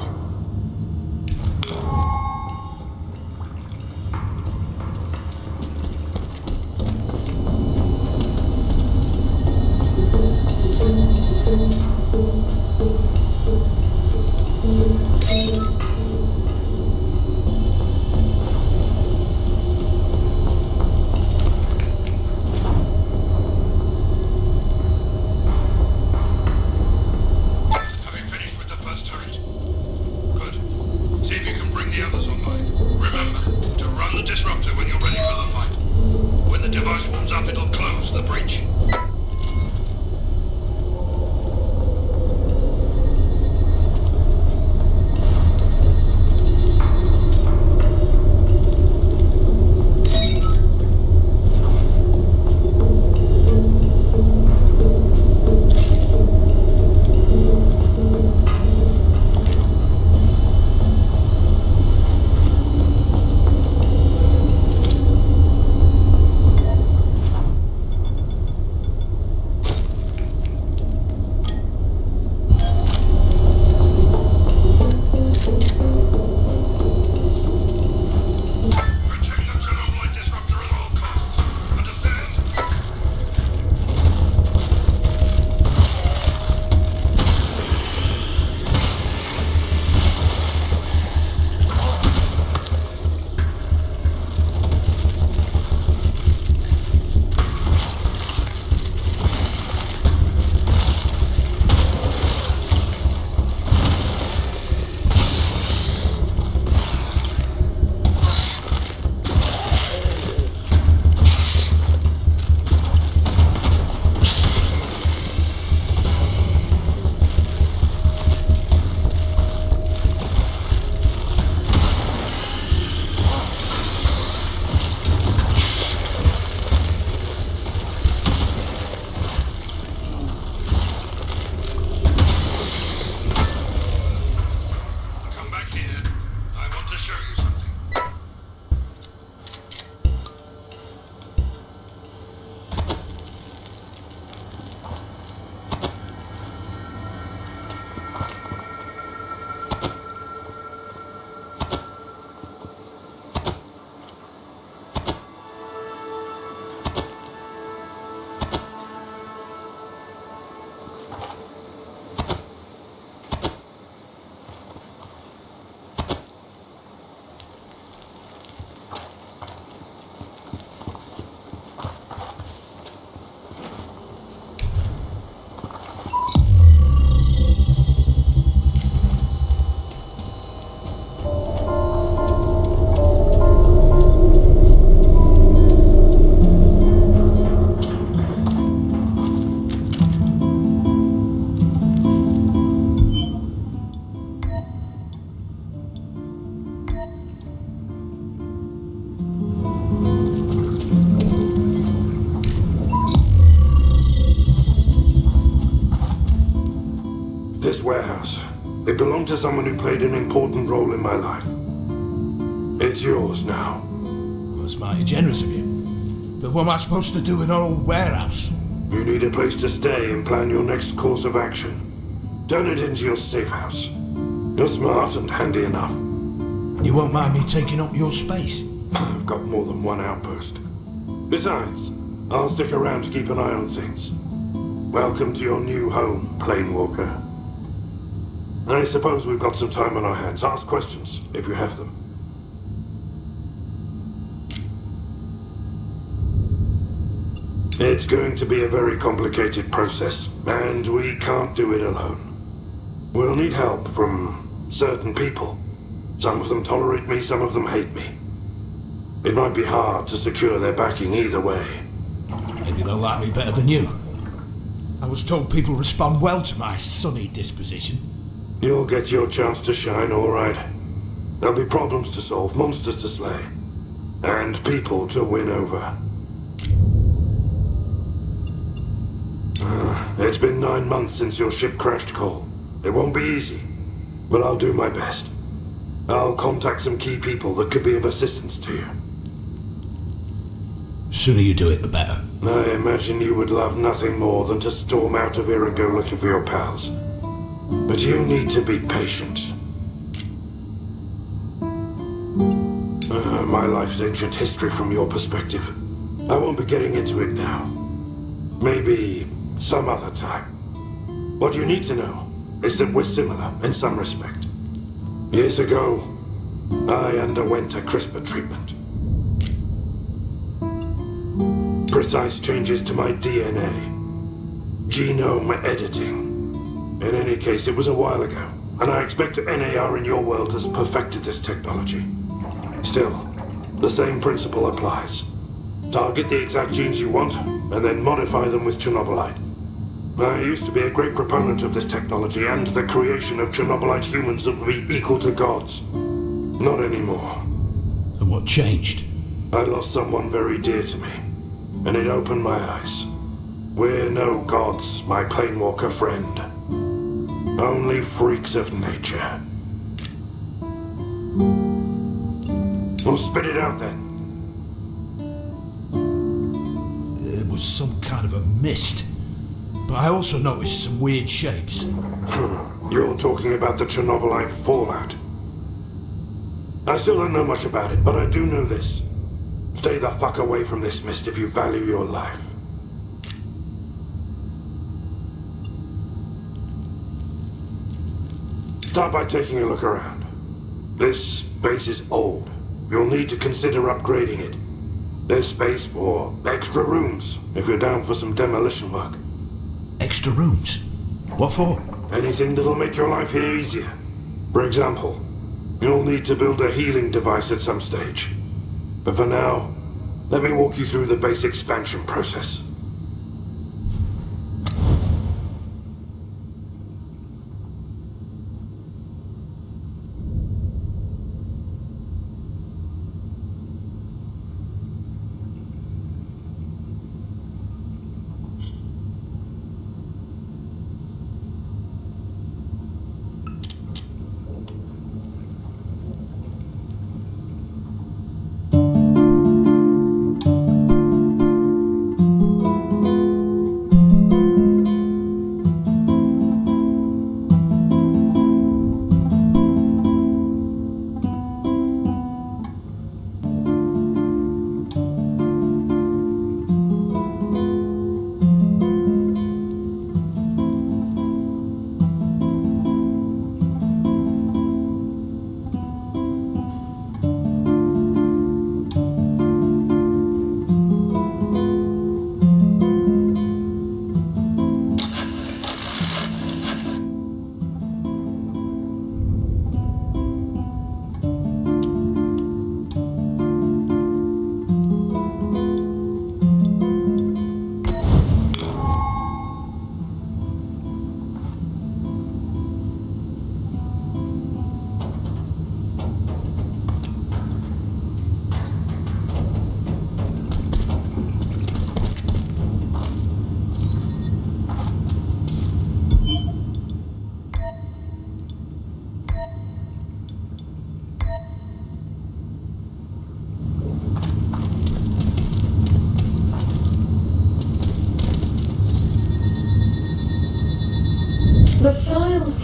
warehouse. It belonged to someone who played an important role in my life. It's yours now. Well, that's mighty generous of you. But what am I supposed to do in an old warehouse? You need a place to stay and plan your next course of action. Turn it into your safe house. You're smart and handy enough. And you won't mind me taking up your space? I've got more than one outpost. Besides, I'll stick around to keep an eye on things. Welcome to your new home, Planewalker. I suppose we've got some time on our hands. Ask questions, if you have them. It's going to be a very complicated process, and we can't do it alone. We'll need help from certain people. Some of them tolerate me, some of them hate me. It might be hard to secure their backing either way. Maybe they'll like me better than you. I was told people respond well to my sunny disposition. You'll get your chance to shine, all right. There'll be problems to solve, monsters to slay, and people to win over. It's been 9 months since your ship crashed, Cole. It won't be easy, but I'll do my best. I'll contact some key people that could be of assistance to you. The sooner you do it, the better. I imagine you would love nothing more than to storm out of here and go looking for your pals. But you need to be patient. My life's ancient history from your perspective. I won't be getting into it now. Maybe some other time. What you need to know is that we're similar in some respect. Years ago, I underwent a CRISPR treatment. Precise changes to my DNA. Genome editing. In any case, it was a while ago, and I expect NAR in your world has perfected this technology. Still, the same principle applies. Target the exact genes you want, and then modify them with Chernobylite. I used to be a great proponent of this technology and the creation of Chernobylite humans that would be equal to gods. Not anymore. And what changed? I lost someone very dear to me, and it opened my eyes. We're no gods, my Planewalker friend. Only freaks of nature. Well, spit it out then. It was some kind of a mist. But I also noticed some weird shapes. You're talking about the Chernobylite fallout. I still don't know much about it, but I do know this. Stay the fuck away from this mist if you value your life. Start by taking a look around. This base is old. You'll need to consider upgrading it. There's space for extra rooms if you're down for some demolition work. Extra rooms? What for? Anything that'll make your life here easier. For example, you'll need to build a healing device at some stage. But for now, let me walk you through the base expansion process.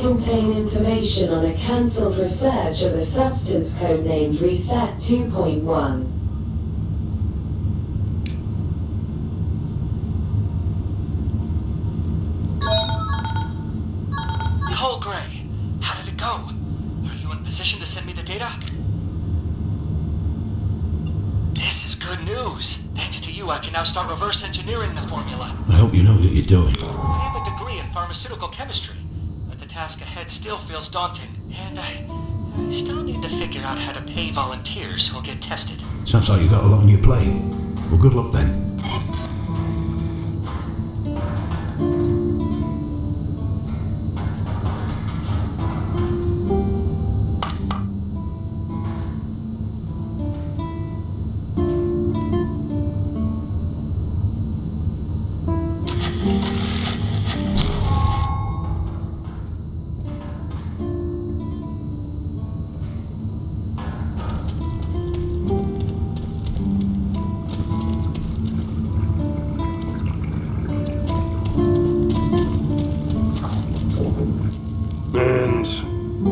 contain information on a cancelled research of a substance codenamed Reset 2.1. Cole Gray, how did it go? Are you in position to send me the data? This is good news. Thanks to you, I can now start reverse engineering the formula. I hope you know what you're doing. I have a degree in pharmaceutical chemistry, but the task ahead still feels daunting, and I still need to figure out how to pay volunteers who'll get tested. Sounds like you got a lot on your plate. Well, good luck then.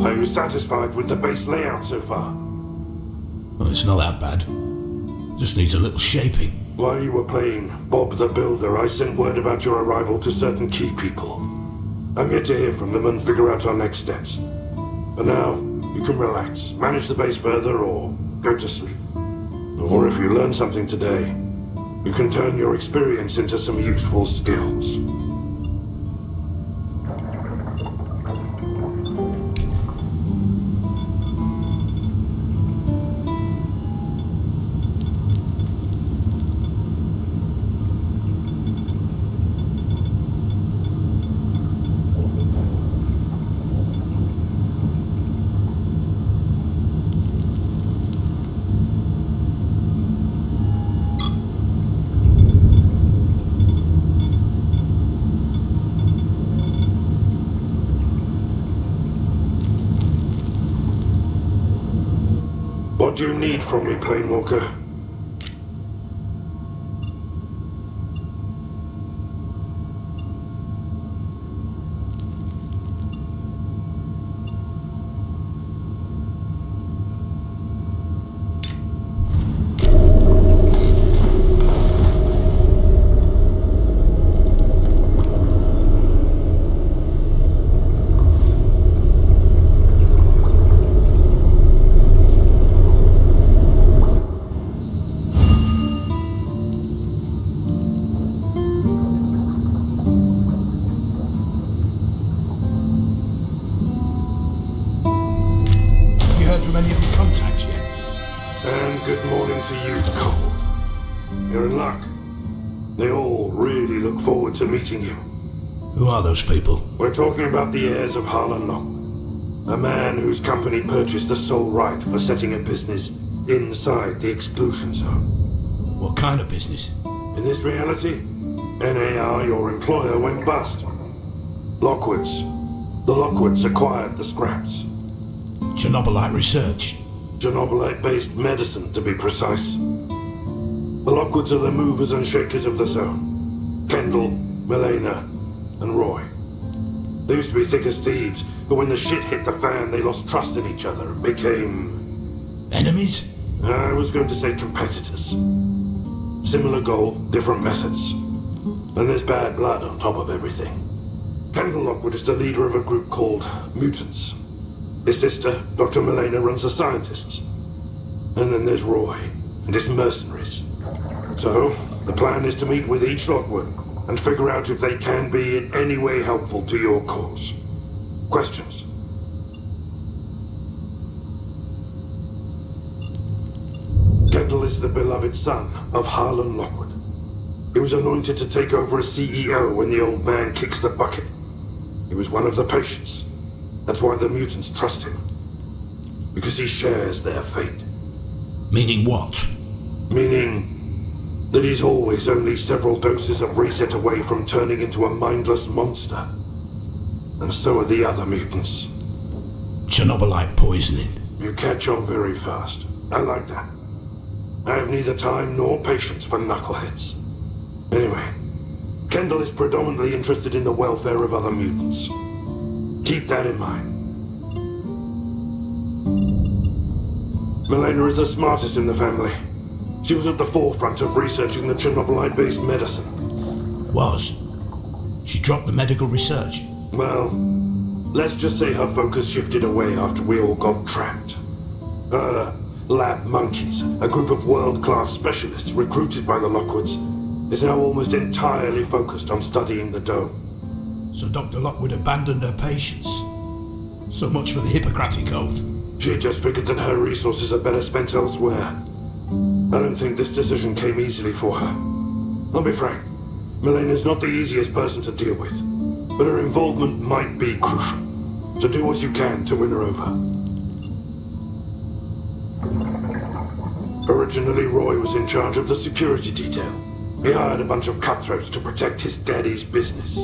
Are you satisfied with the base layout so far? Well, it's not that bad. Just needs a little shaping. While you were playing Bob the Builder, I sent word about your arrival to certain key people. I'm yet to hear from them and figure out our next steps. For now, you can relax, manage the base further, or go to sleep. Or if you learn something today, you can turn your experience into some useful skills. What do you need from me, Planewalker? From any of your contacts yet? And good morning to you, Cole. You're in luck. They all really look forward to meeting you. Who are those people? We're talking about the heirs of Harlan Lockwood, a man whose company purchased the sole right for setting a business inside the exclusion zone. What kind of business? In this reality, NAR, your employer, went bust. The Lockwoods acquired the scraps. Chernobylite research. Chernobylite-based medicine, to be precise. The Lockwoods are the movers and shakers of the zone. Kendall, Milena, and Roy. They used to be thick as thieves, but when the shit hit the fan, they lost trust in each other and became... enemies? I was going to say competitors. Similar goal, different methods. And there's bad blood on top of everything. Kendall Lockwood is the leader of a group called Mutants. His sister, Dr. Milena, runs the scientists. And then there's Roy and his mercenaries. So, the plan is to meet with each Lockwood and figure out if they can be in any way helpful to your cause. Questions? Kendall is the beloved son of Harlan Lockwood. He was anointed to take over as CEO when the old man kicks the bucket. He was one of the patients. That's why the mutants trust him. Because he shares their fate. Meaning what? Meaning that he's always only several doses of reset away from turning into a mindless monster. And so are the other mutants. Chernobylite poisoning. You catch on very fast. I like that. I have neither time nor patience for knuckleheads. Anyway, Kendall is predominantly interested in the welfare of other mutants. Keep that in mind. Milena is the smartest in the family. She was at the forefront of researching the Chernobylite-based medicine. Was? She dropped the medical research? Well, let's just say her focus shifted away after we all got trapped. Her lab monkeys, a group of world-class specialists recruited by the Lockwoods, is now almost entirely focused on studying the dome. So Dr. Lockwood abandoned her patients? So much for the Hippocratic Oath. She just figured that her resources are better spent elsewhere. I don't think this decision came easily for her. I'll be frank, Milena's not the easiest person to deal with, but her involvement might be crucial. So do what you can to win her over. Originally, Roy was in charge of the security detail. He hired a bunch of cutthroats to protect his daddy's business.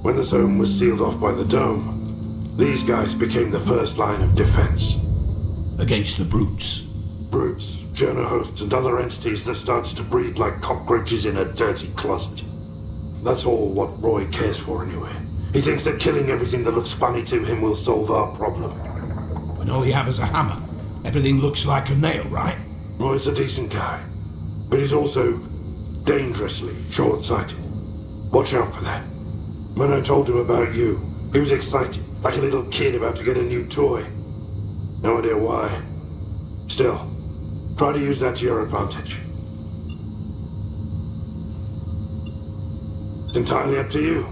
When the zone was sealed off by the dome, these guys became the first line of defense. Against the brutes? Brutes, journo hosts, and other entities that started to breed like cockroaches in a dirty closet. That's all what Roy cares for anyway. He thinks that killing everything that looks funny to him will solve our problem. When all you have is a hammer, everything looks like a nail, right? Roy's a decent guy, but he's also dangerously short-sighted. Watch out for that. When I told him about you, he was excited, like a little kid about to get a new toy. No idea why. Still, try to use that to your advantage. It's entirely up to you.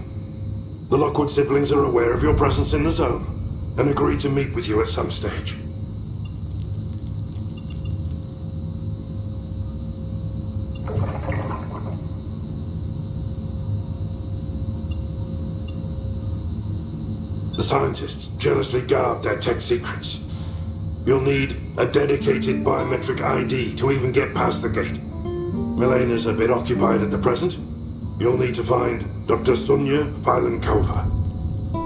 The Lockwood siblings are aware of your presence in the zone, and agreed to meet with you at some stage. The scientists jealously guard their tech secrets. You'll need a dedicated biometric ID to even get past the gate. Milena's a bit occupied at the present. You'll need to find Dr. Sonia Filenkova.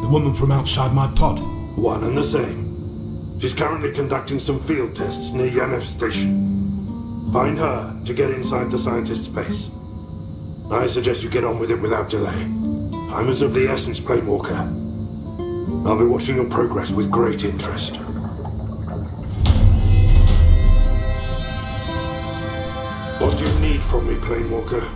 The woman from outside my pod? One and the same. She's currently conducting some field tests near Yanev Station. Find her to get inside the scientist's base. I suggest you get on with it without delay. Time is of the essence, Planewalker. I'll be watching your progress with great interest. What do you need from me, Planewalker?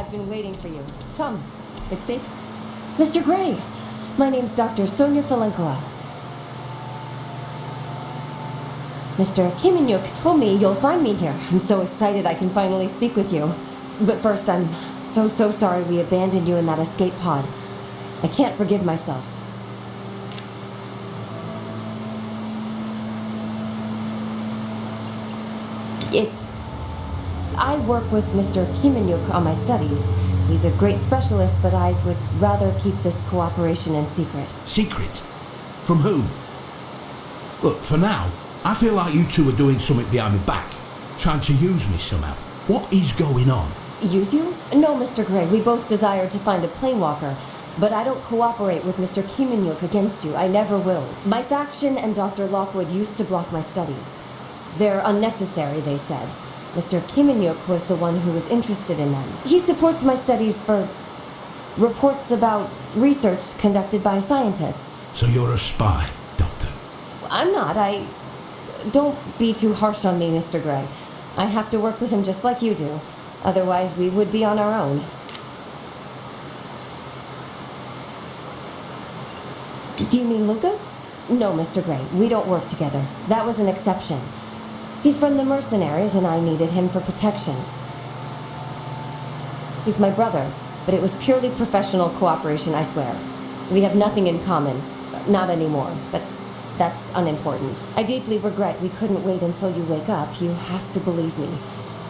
I've been waiting for you. Come. It's safe. Mr. Gray! My name's Dr. Sonia Filenkoa. Mr. Kiminyuk told me you'll find me here. I'm so excited I can finally speak with you. But first, I'm so sorry we abandoned you in that escape pod. I can't forgive myself. I work with Mr. Kiminyuk on my studies. He's a great specialist, but I would rather keep this cooperation in secret. Secret? From who? Look, for now, I feel like you two are doing something behind my back, trying to use me somehow. What is going on? Use you? No, Mr. Gray. We both desire to find a planewalker, but I don't cooperate with Mr. Kiminyuk against you. I never will. My faction and Dr. Lockwood used to block my studies. They're unnecessary, they said. Mr. Kiminyuk was the one who was interested in them. He supports my studies for reports about research conducted by scientists. So you're a spy, Doctor? I'm not. Don't be too harsh on me, Mr. Gray. I have to work with him just like you do. Otherwise, we would be on our own. Do you mean Luca? No, Mr. Gray. We don't work together. That was an exception. He's from the mercenaries, and I needed him for protection. He's my brother, but it was purely professional cooperation, I swear. We have nothing in common. Not anymore, but that's unimportant. I deeply regret we couldn't wait until you wake up. You have to believe me.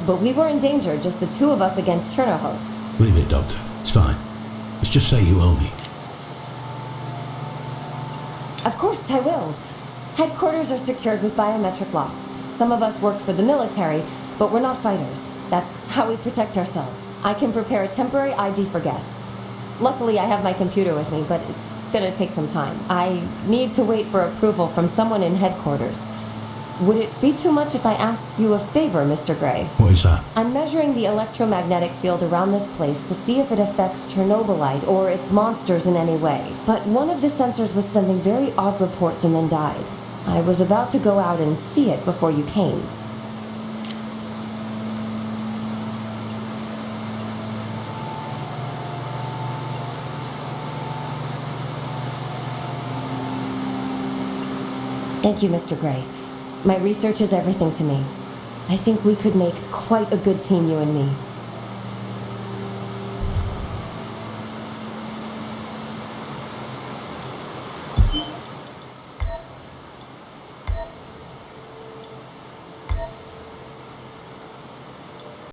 But we were in danger, just the two of us against Cherno hosts. Leave it, Doctor. It's fine. Let's just say you owe me. Of course, I will. Headquarters are secured with biometric locks. Some of us worked for the military, but we're not fighters. That's how we protect ourselves. I can prepare a temporary ID for guests. Luckily, I have my computer with me, but it's gonna take some time. I need to wait for approval from someone in headquarters. Would it be too much if I ask you a favor, Mr. Gray? What is that? I'm measuring the electromagnetic field around this place to see if it affects Chernobylite or its monsters in any way. But one of the sensors was sending very odd reports and then died. I was about to go out and see it before you came. Thank you, Mr. Gray. My research is everything to me. I think we could make quite a good team, you and me.